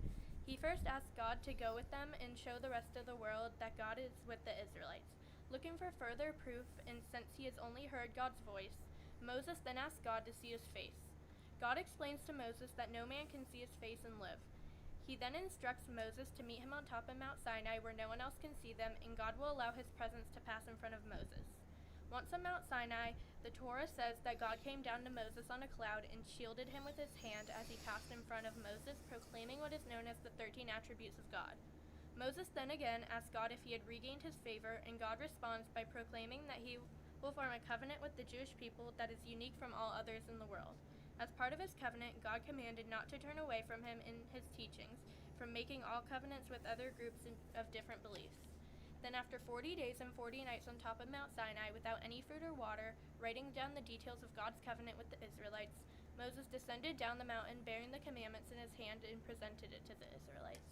He first asks God to go with them and show the rest of the world that God is with the Israelites. Looking for further proof, and since he has only heard God's voice, Moses then asks God to see his face. God explains to Moses that no man can see his face and live. He then instructs Moses to meet him on top of Mount Sinai where no one else can see them, and God will allow his presence to pass in front of Moses. Once on Mount Sinai, the Torah says that God came down to Moses on a cloud and shielded him with his hand as he passed in front of Moses, proclaiming what is known as the 13 attributes of God. Moses then again asked God if he had regained his favor, and God responds by proclaiming that he will form a covenant with the Jewish people that is unique from all others in the world. As part of his covenant, God commanded not to turn away from him in his teachings, from making all covenants with other groups of different beliefs. Then after 40 days and 40 nights on top of Mount Sinai without any food or water, writing down the details of God's covenant with the Israelites, Moses descended down the mountain bearing the commandments in his hand and presented it to the Israelites.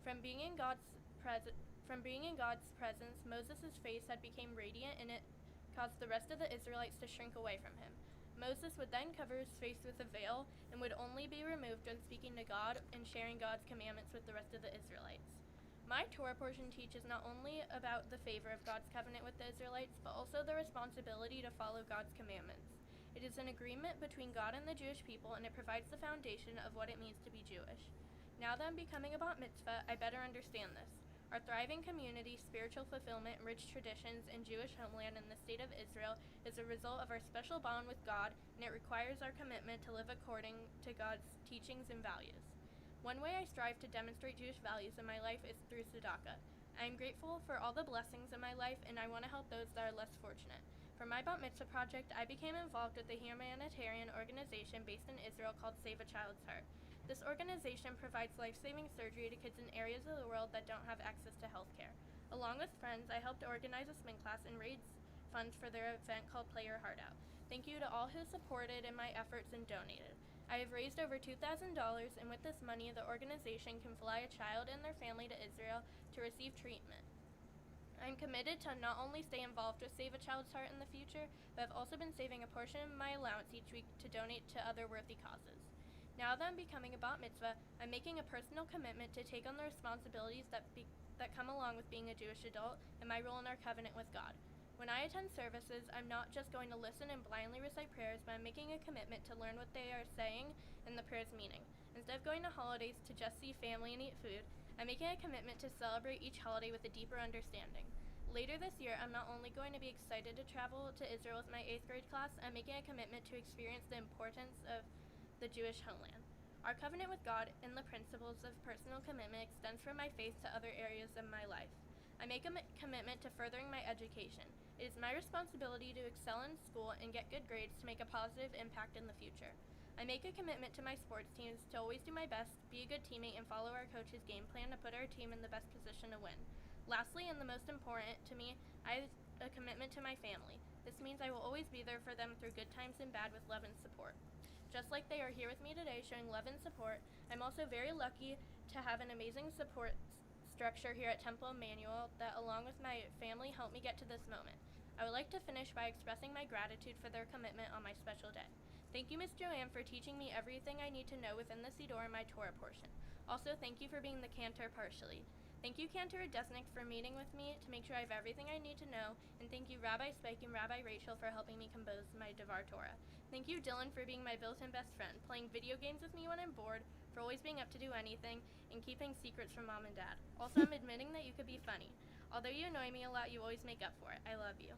From being in God's presence, Moses' face had become radiant, and it caused the rest of the Israelites to shrink away from him. Moses would then cover his face with a veil and would only be removed when speaking to God and sharing God's commandments with the rest of the Israelites. My Torah portion teaches not only about the favor of God's covenant with the Israelites, but also the responsibility to follow God's commandments. It is an agreement between God and the Jewish people, and it provides the foundation of what it means to be Jewish. Now that I'm becoming a bat mitzvah, I better understand this. Our thriving community, spiritual fulfillment, rich traditions, and Jewish homeland in the state of Israel is a result of our special bond with God, and it requires our commitment to live according to God's teachings and values. One way I strive to demonstrate Jewish values in my life is through tzedakah. I am grateful for all the blessings in my life, and I want to help those that are less fortunate. For my bat mitzvah project, I became involved with a humanitarian organization based in Israel called Save a Child's Heart. This organization provides life-saving surgery to kids in areas of the world that don't have access to health care. Along with friends, I helped organize a spin class and raise funds for their event called Play Your Heart Out. Thank you to all who supported in my efforts and donated. I have raised over $2,000, and with this money, the organization can fly a child and their family to Israel to receive treatment. I'm committed to not only stay involved with Save a Child's Heart in the future, but I've also been saving a portion of my allowance each week to donate to other worthy causes. Now that I'm becoming a bat mitzvah, I'm making a personal commitment to take on the responsibilities that come along with being a Jewish adult and my role in our covenant with God. When I attend services, I'm not just going to listen and blindly recite prayers, but I'm making a commitment to learn what they are saying and the prayer's meaning. Instead of going to holidays to just see family and eat food, I'm making a commitment to celebrate each holiday with a deeper understanding. Later this year, I'm not only going to be excited to travel to Israel with my 8th grade class, I'm making a commitment to experience the importance of the Jewish homeland. Our covenant with God and the principles of personal commitment extends from my faith to other areas of my life. I make a commitment to furthering my education. It is my responsibility to excel in school and get good grades to make a positive impact in the future. I make a commitment to my sports teams to always do my best, be a good teammate, and follow our coach's game plan to put our team in the best position to win. Lastly, and the most important to me, I have a commitment to my family. This means I will always be there for them through good times and bad with love and support. Just like they are here with me today showing love and support, I'm also very lucky to have an amazing support structure here at Temple Emanu-El that, along with my family, helped me get to this moment. I would like to finish by expressing my gratitude for their commitment on my special day. Thank you, Ms. Joanne, for teaching me everything I need to know within the Siddur and my Torah portion. Also, thank you for being the cantor partially. Thank you, Cantor Desnick, for meeting with me to make sure I have everything I need to know, and thank you, Rabbi Spike and Rabbi Rachel, for helping me compose my Devar Torah. Thank you, Dylan, for being my built-in best friend, playing video games with me when I'm bored, for always being up to do anything, and keeping secrets from Mom and Dad. Also, I'm admitting that you could be funny. Although you annoy me a lot, you always make up for it. I love you.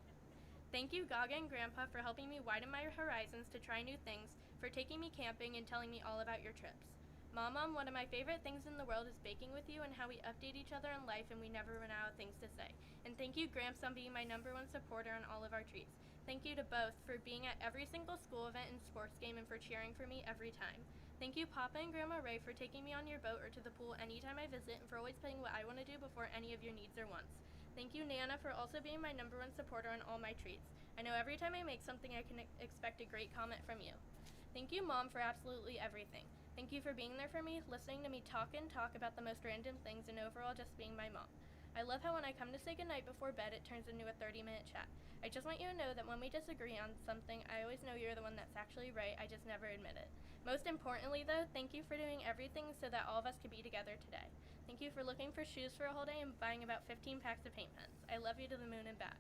Thank you, Gaga and Grandpa, for helping me widen my horizons to try new things, for taking me camping and telling me all about your trips. Mom, one of my favorite things in the world is baking with you and how we update each other in life and we never run out of things to say. And thank you, Gramps, on being my #1 supporter on all of our treats. Thank you to both for being at every single school event and sports game and for cheering for me every time. Thank you, Papa and Grandma Ray, for taking me on your boat or to the pool anytime I visit and for always putting what I want to do before any of your needs or wants. Thank you, Nana, for also being my #1 supporter on all my treats. I know every time I make something I can expect a great comment from you. Thank you, Mom, for absolutely everything. Thank you for being there for me, listening to me talk about the most random things, and overall just being my mom. I love how when I come to say goodnight before bed, it turns into a 30-minute chat. I just want you to know that when we disagree on something, I always know you're the one that's actually right, I just never admit it. Most importantly, though, thank you for doing everything so that all of us could be together today. Thank you for looking for shoes for a whole day and buying about 15 packs of paint pens. I love you to the moon and back.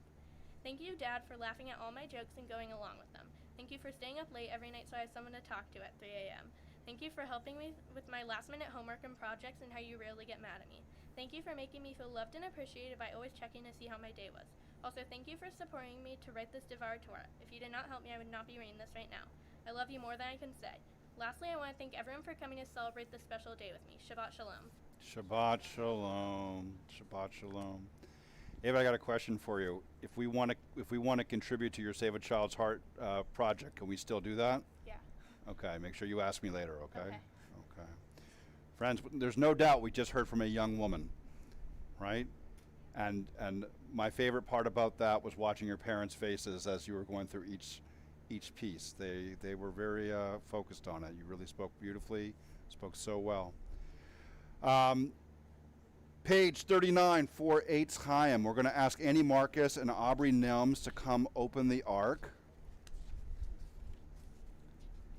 Thank you, Dad, for laughing at all my jokes and going along with them. Thank you for staying up late every night so I have someone to talk to at 3 a.m. Thank you for helping me with my last-minute homework and projects and how you rarely get mad at me. Thank you for making me feel loved and appreciated by always checking to see how my day was. Also, thank you for supporting me to write this Devar Torah. If you did not help me, I would not be reading this right now. I love you more than I can say. Lastly, I want to thank everyone for coming to celebrate this special day with me. Shabbat Shalom. Shabbat Shalom. Shabbat Shalom. Ava, I got a question for you. If we want to contribute to your Save a Child's Heart project, can we still do that? Yeah. Okay, make sure you ask me later, okay? Okay. Okay. Friends, there's no doubt we just heard from a young woman, right? And my favorite part about that was watching your parents' faces as you were going through each piece. They were very focused on it. You really spoke beautifully, spoke so well. Page 39 for Eitz Chaim. We're going to ask Annie Marcus and Aubrey Nelms to come open the ark.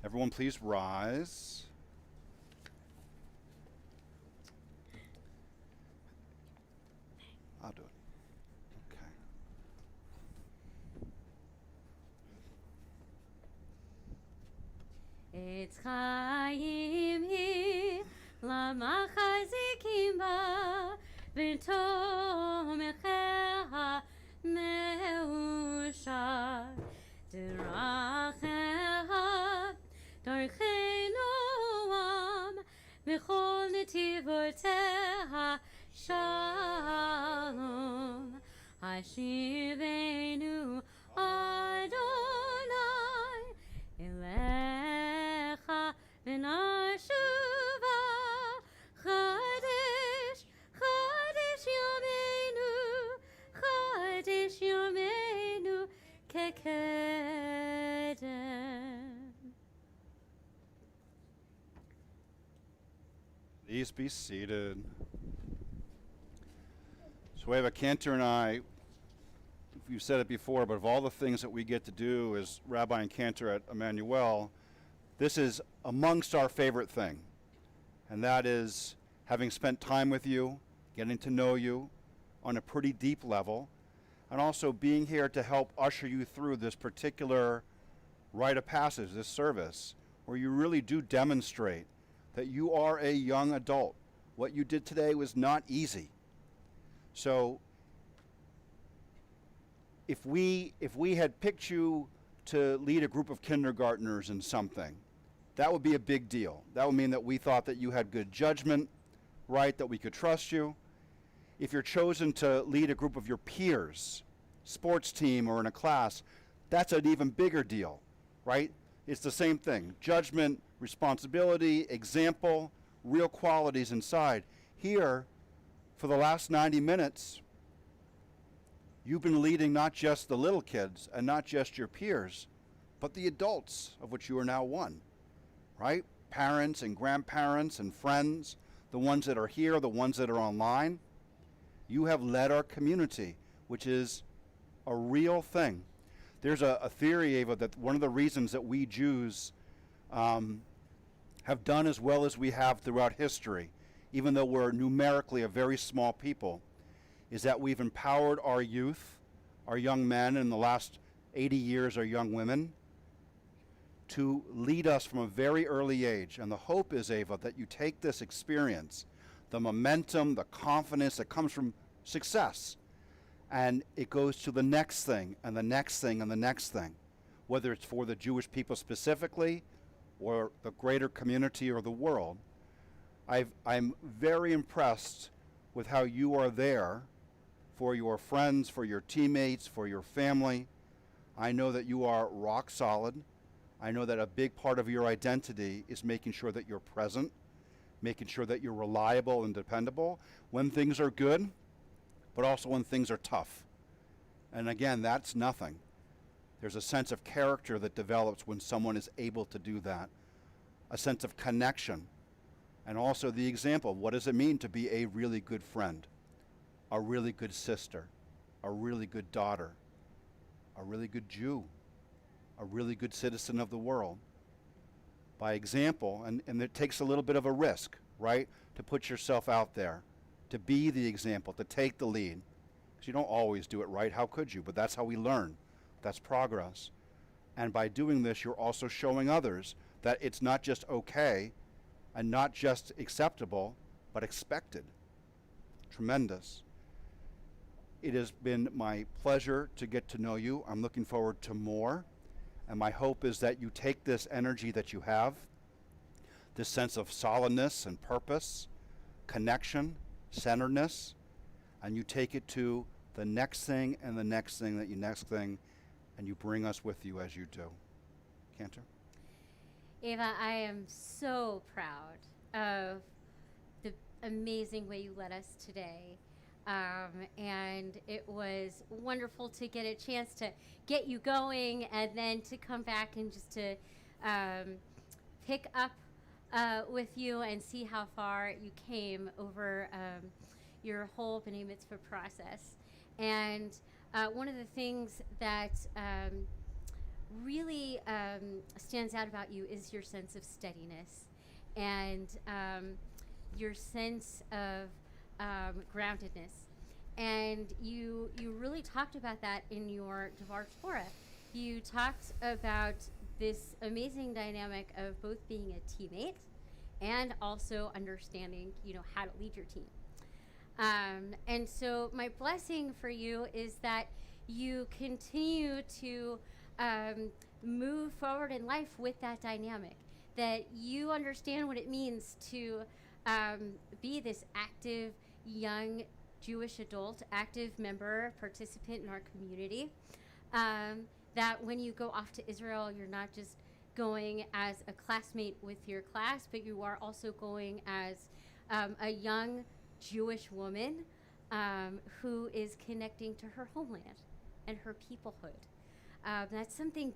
Everyone please rise. I'll do it. Okay. Etz chaim hi lamachazikim ba v'tomecha me'usha d'rachecha d'orchenu am v'chol netivoteha shalom hashivenu Adonai elecha v'nashuva Chadesh Chadesh Yomeinu kekedem. Please be seated. So we have a cantor and I, you've said it before, but of all the things that we get to do as rabbi and cantor at Emanu-El, this is amongst our favorite thing. And that is having spent time with you, getting to know you on a pretty deep level, and also being here to help usher you through this particular rite of passage, this service, where you really do demonstrate that you are a young adult. What you did today was not easy. So if we had picked you to lead a group of kindergartners in something, that would be a big deal. That would mean that we thought that you had good judgment, right, that we could trust you. If you're chosen to lead a group of your peers, sports team or in a class, that's an even bigger deal, right? It's the same thing. Judgment, responsibility, example, real qualities inside. Here, for the last 90 minutes, you've been leading not just the little kids and not just your peers, but the adults, of which you are now one, right? Parents and grandparents and friends, the ones that are here, the ones that are online. You have led our community, which is a real thing. There's a theory, Ava, that one of the reasons that we Jews have done as well as we have throughout history, even though we're numerically a very small people, is that we've empowered our youth, our young men, in the last 80 years, our young women, to lead us from a very early age. And the hope is, Ava, that you take this experience, the momentum, the confidence that comes from success, and it goes to the next thing, and the next thing, and the next thing, whether it's for the Jewish people specifically, or the greater community or the world. I'm very impressed with how you are there for your friends, for your teammates, for your family. I know that you are rock solid. I know that a big part of your identity is making sure that you're present, making sure that you're reliable and dependable when things are good, but also when things are tough. And again, that's nothing. There's a sense of character that develops when someone is able to do that, a sense of connection, and also the example. What does it mean to be a really good friend, a really good sister, a really good daughter, a really good Jew, a really good citizen of the world? By example, and it takes a little bit of a risk, right, to put yourself out there, to be the example, to take the lead. Because you don't always do it right, how could you? But that's how we learn. That's progress. And by doing this, you're also showing others that it's not just okay and not just acceptable, but expected. Tremendous. It has been my pleasure to get to know you. I'm looking forward to more. And my hope is that you take this energy that you have, this sense of solidness and purpose, connection, centeredness, and you take it to the next thing and the next thing, that you next thing, and you bring us with you as you do. Cantor? Ava, I am so proud of the amazing way you led us today. And it was wonderful to get a chance to get you going and then to come back and just to pick up with you and see how far you came over your whole B'nai Mitzvah process. And one of the things that really stands out about you is your sense of steadiness and your sense of groundedness. And you really talked about that in your Devar Torah. You talked about this amazing dynamic of both being a teammate and also understanding, how to lead your team. And so my blessing for you is that you continue to move forward in life with that dynamic, that you understand what it means to be this active, young Jewish adult, active member, participant in our community. That when you go off to Israel, you're not just going as a classmate with your class, but you are also going as a young Jewish woman who is connecting to her homeland and her peoplehood. That's something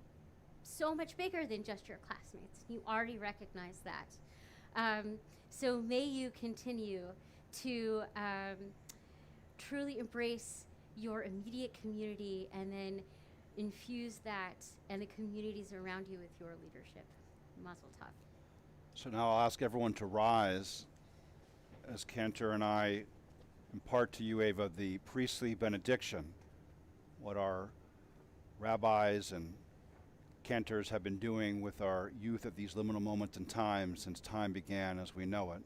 so much bigger than just your classmates. You already recognize that. So may you continue to truly embrace your immediate community and then infuse that and the communities around you with your leadership. Mazel tov. So now I'll ask everyone to rise as Cantor and I impart to you, Ava, the priestly benediction, what our rabbis and cantors have been doing with our youth at these liminal moments in time since time began as we know it.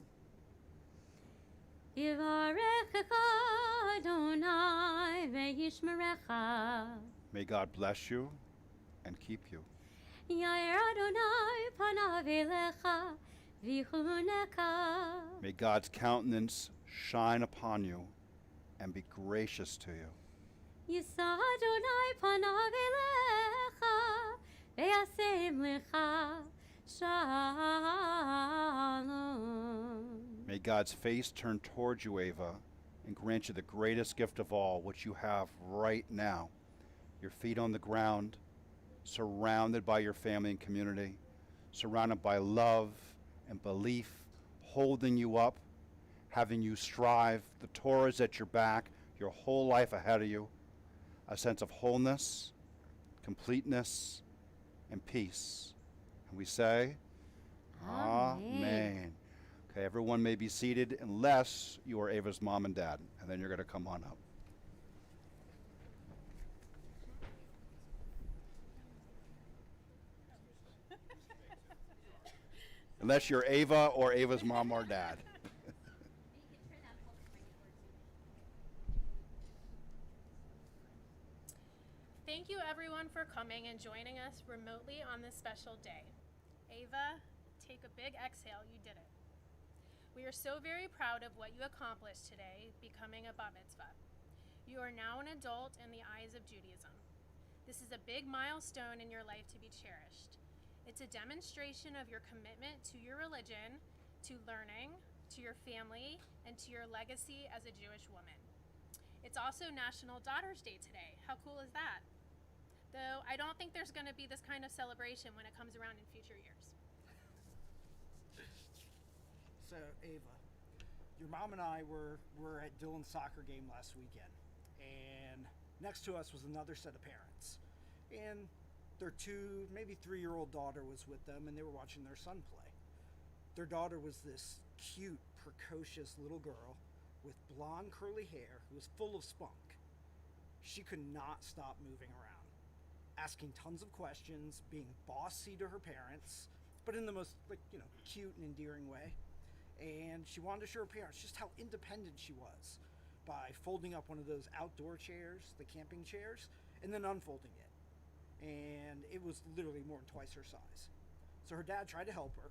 Yivarechecha Adonai ve'yishmerecha. May God bless you and keep you. Yair Adonai panav elecha v'chuneka. May God's countenance shine upon you and be gracious to you. Yisa Adonai panav elecha ve'yasem lecha shalom. May God's face turn towards you, Ava, and grant you the greatest gift of all, which you have right now. Your feet on the ground, surrounded by your family and community, surrounded by love and belief, holding you up, having you strive. The Torah is at your back, your whole life ahead of you. A sense of wholeness, completeness, and peace. And we say, Amen. Okay, everyone may be seated unless you are Ava's mom and dad, and then you're going to come on up. Unless you're Ava or Ava's mom or dad. Thank you everyone for coming and joining us remotely on this special day. Ava, take a big exhale, you did it. We are so very proud of what you accomplished today, becoming a bat mitzvah. You are now an adult in the eyes of Judaism. This is a big milestone in your life to be cherished. It's a demonstration of your commitment to your religion, to learning, to your family, and to your legacy as a Jewish woman. It's also National Daughters Day today. How cool is that? Though I don't think there's going to be this kind of celebration when it comes around in future years. So, Ava, your mom and I were at Dylan's soccer game last weekend, and next to us was another set of parents. And their 2, maybe 3-year-old daughter was with them, and they were watching their son play. Their daughter was this cute, precocious little girl with blonde, curly hair who was full of spunk. She could not stop moving around, asking tons of questions, being bossy to her parents, but in the most, cute and endearing way. And she wanted to show her parents just how independent she was by folding up one of those outdoor chairs, the camping chairs, and then unfolding it. And it was literally more than twice her size. So her dad tried to help her,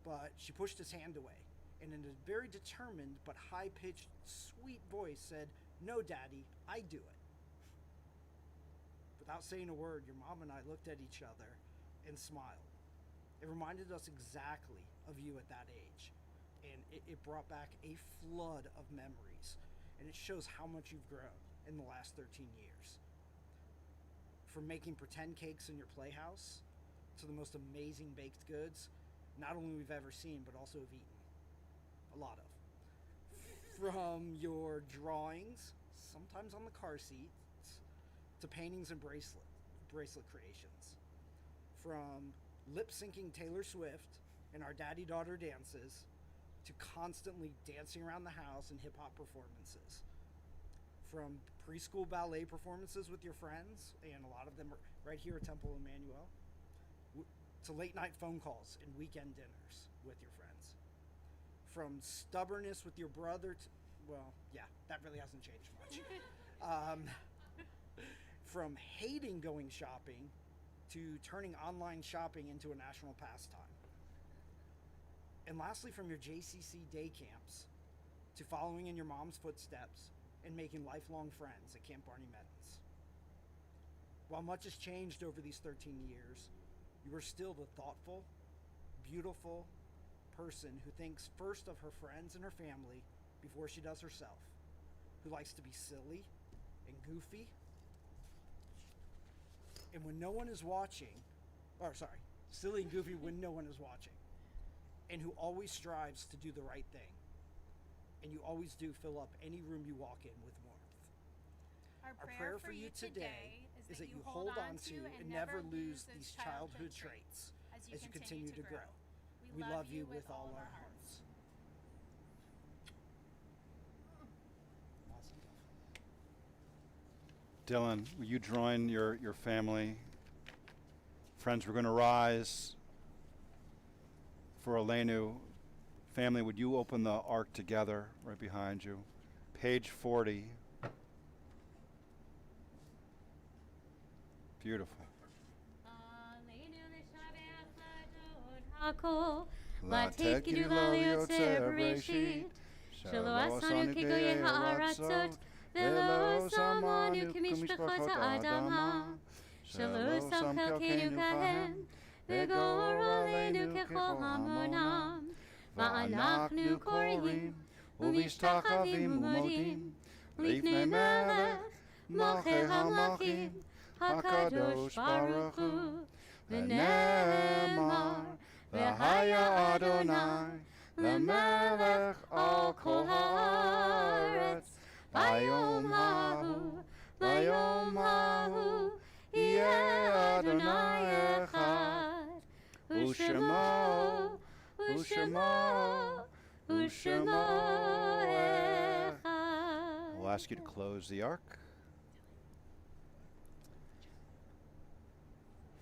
but she pushed his hand away, and in a very determined but high-pitched, sweet voice said, "No, Daddy, I do it." Without saying a word, your mom and I looked at each other and smiled. It reminded us exactly of you at that age, and it brought back a flood of memories, and it shows how much you've grown in the last 13 years. From making pretend cakes in your playhouse to the most amazing baked goods, not only we've ever seen, but also have eaten. A lot of. From your drawings, sometimes on the car seats, to paintings and bracelet creations. from lip syncing Taylor Swift and our daddy-daughter dances to constantly dancing around the house and hip-hop performances. From preschool ballet performances with your friends, and a lot of them are right here at Temple Emanu-El, to late-night phone calls and weekend dinners with your friends. From stubbornness with your brother to, well, yeah, that really hasn't changed much. From hating going shopping to turning online shopping into a national pastime. And lastly, from your JCC day camps to following in your mom's footsteps and making lifelong friends at Camp Barney Meddens. While much has changed over these 13 years, you are still the thoughtful, beautiful person who thinks first of her friends and her family before she does herself, who likes to be silly and goofy. And when no one is watching, silly and goofy when no one is watching, and who always strives to do the right thing. And you always do fill up any room you walk in with warmth. Our prayer for you today is that you hold on to and never lose these childhood traits as you continue to grow. We love you with all our hearts. Dylan, will you join your family? Friends, we're going to rise for Elenu. Family, would you open the ark together right behind you? Page 40. Beautiful. ולא שמענו כמשפחות האדמה, שלא שם חלקנו כהם, וגורלנו ככל המונם. ואנחנו קוראים ומשתחווים ומודים לפני מלך מלכי המלכים, הקדוש ברוך הוא. ונאמר, והיה אדוני למלך על כל הארץ. ביום ההוא יהיה אדוני אחד, ושמו אחד. We'll ask you to close the ark.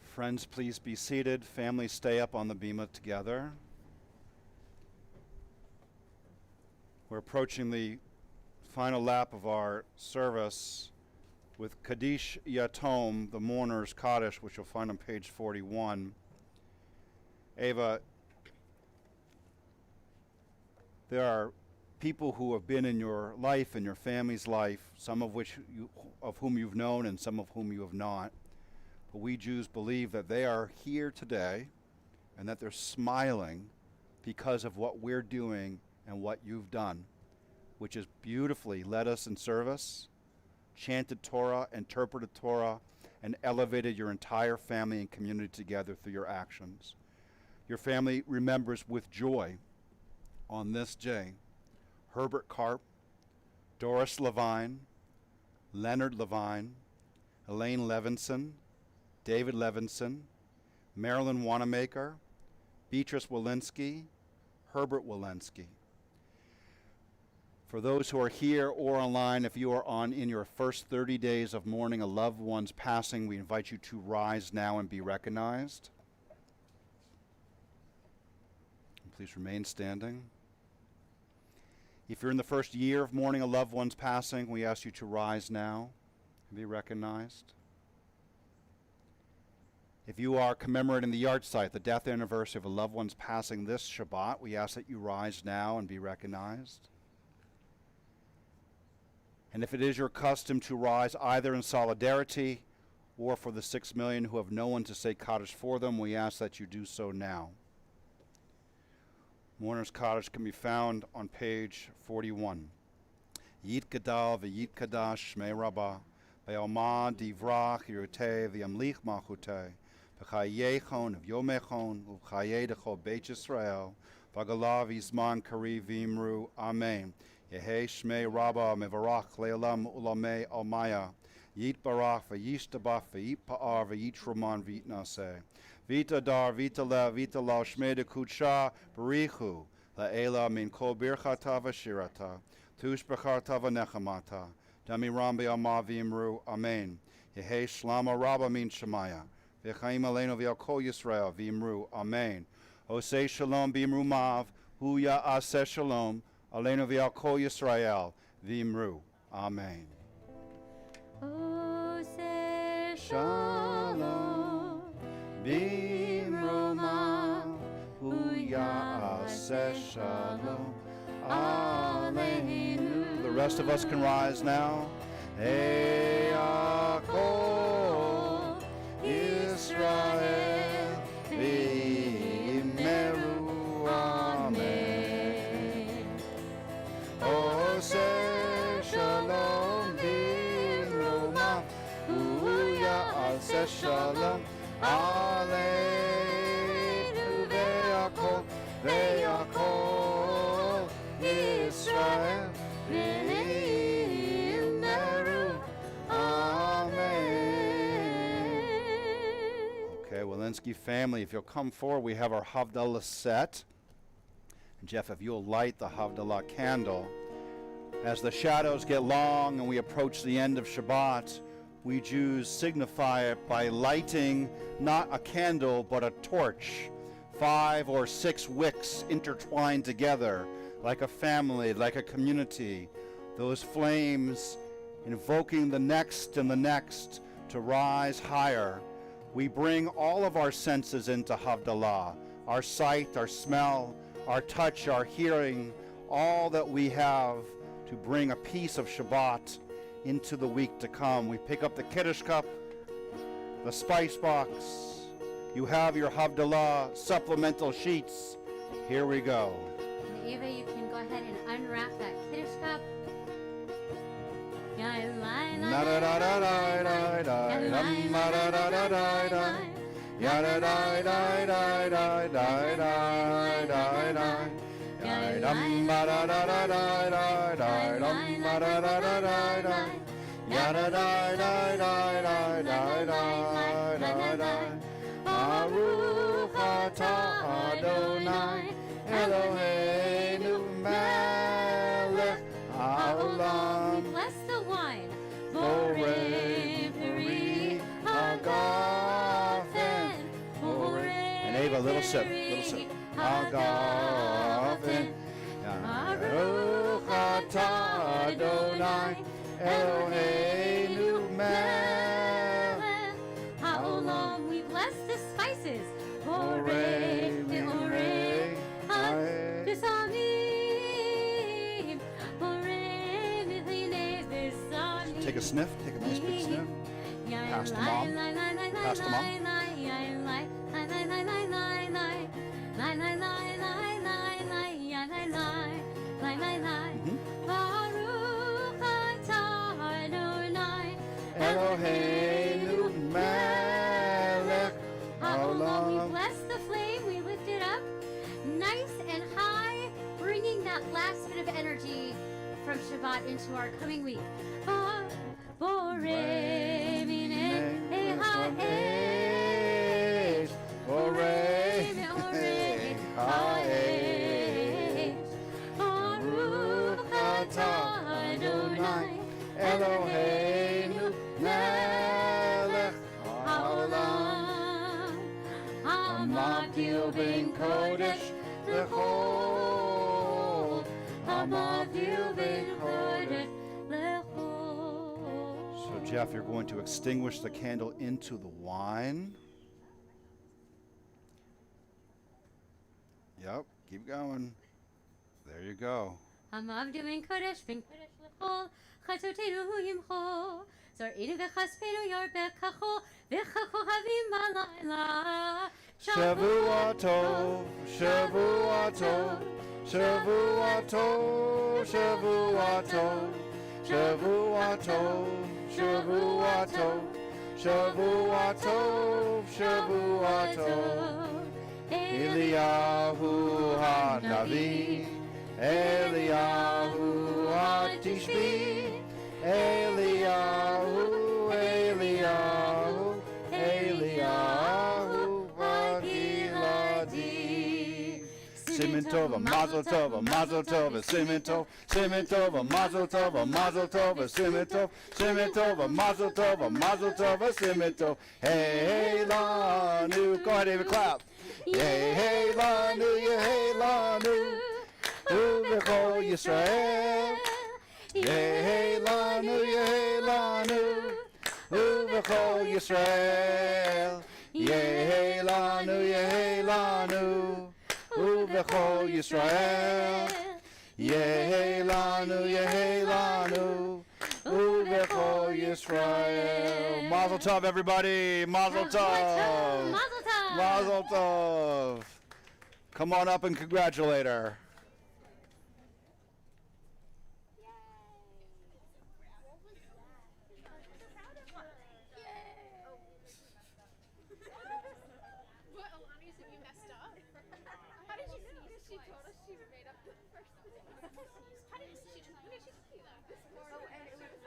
Friends, please be seated. Family, stay up on the bima together. We're approaching the final lap of our service with Kiddush Yatom, the mourner's Kaddish, which you'll find on page 41. Ava, there are people who have been in your life, in your family's life, some of whom you've known and some of whom you have not. But we Jews believe that they are here today and that they're smiling because of what we're doing and what you've done, which is beautifully led us in service, chanted Torah, interpreted Torah, and elevated your entire family and community together through your actions. Your family remembers with joy on this day Herbert Karp, Doris Levine, Leonard Levine, Elaine Levinson, David Levinson, Marilyn Wanamaker, Beatrice Walensky, Herbert Walensky. For those who are here or online, if you are in your first 30 days of mourning a loved one's passing, we invite you to rise now and be recognized. And please remain standing. If you're in the first year of mourning a loved one's passing, we ask you to rise now and be recognized. If you are commemorating the yard site, the death anniversary of a loved one's passing this Shabbat, we ask that you rise now and be recognized. And if it is your custom to rise either in solidarity or for the 6 million who have no one to say Kaddish for them, we ask that you do so now. Mourner's Kaddish can be found on page 41. Yit Gadal v'yit Kadash Shmei Rabbah Be'alma divrach Yeruteh v'yamlich malchuteh v'chayechon v'yomechon v'chayei dechol Beit Yisrael v'agalav yizman kari v'imru Amen. Yehe Shmei Rabbah mevarach le'olam ulamei almaya Yit barach v'yishtabach v'yit pa'ar v'yit roman v'yit naseh Vita dar, vita la, vita la, shmeda kucha, barichu, la'ela min kol birchata v'shirata, tush becharta v'nechamata, dami rambi ama v'imru, amen. Yehe shlama rabba min shemaya, v'chaim aleinu v'al kol Yisrael, v'imru, amen. Osei shalom b'imru mav, hu ya'aseh shalom, aleinu v'al kol Yisrael, v'imru, amen. Oseh Shalom, b'imru mav, hu ya'aseh shalom, aleinu. The rest of us can rise now. Eyakol Israel v'yimeru, amen. Oseh shalom b'imru mav, hu ya'aseh shalom, aleinu ve'yakol Israel v'yimeru, amen. Okay, Walensky family, if you'll come forward, we have our Havdallah set. And Jeff, if you'll light the Havdallah candle. As the shadows get long and we approach the end of Shabbat, we Jews signify it by lighting not a candle but a torch, 5 or 6 wicks intertwined together like a family, like a community, those flames invoking the next and the next to rise higher. We bring all of our senses into Havdallah, our sight, our smell, our touch, our hearing, all that we have to bring a piece of Shabbat into the week to come. We pick up the Kiddush Cup, the spice box. You have your Havdallah supplemental sheets. Here we go. And Ava, you can go ahead and unwrap that Kiddush Cup. Baruch atah Adonai Eloheinu melech haolam. Bless the wine. Borei peri hagafen. And Ava, little sip, little sip. Hagafen. Baruch atah Adonai Eloheinu melech haolam. We bless the spices. Borei peri Besamim. Borei mithine besamim. Take a sniff, take a nice big sniff. Pass to mom. Pass to mom. Baruch atah Adonai Eloheinu melech haolam. We haolam. bless the flame, we lift it up nice and high, bringing that last bit of energy from Shabbat into our coming week. Borei mine ha'esh. Borei ha'esh. Baruch atah Adonai Eloheinu melech haolam. Hamavdil ben kodesh lechol. Hamavdil ben kodesh lechol. So Jeff, you're going to extinguish the candle into the wine. Yep, keep going. There you go. Hamavdil ben kodesh lechol. Chatotenu hu yimcho. Zor'inu v'chaspenu yarbechacho. V'chakohavim balayla. Shavua tov, Shavua tov, Shavua tov, Shavua tov, Shavua tov, Shavua tov, Shavua tov, Shavua tov. Eliyahu ha-Navi, Eliyahu ha-Tishbi, Eliyahu, Eliyahu, Eliyahu ha-Tishbi. tov, a mazel tov, a mazel tov, a simin tov, a mazel tov, a mazel tov, a simin tov, a mazel tov, a mazel tov, a simin tov. Hey lanu, go ahead, David, clap. Hey lanu, hey lanu, uvechol Yisrael. Hey lanu, hey lanu, uvechol Yisrael. Hey lanu, uvechol Yisrael. Hey lanu, uvechol Yisrael. Mazel tov, everybody. Mazel tov. Mazel tov. Mazel tov. Come on up and congratulate her. What, Alani, so you messed up? How did you know? She told us she made up the first.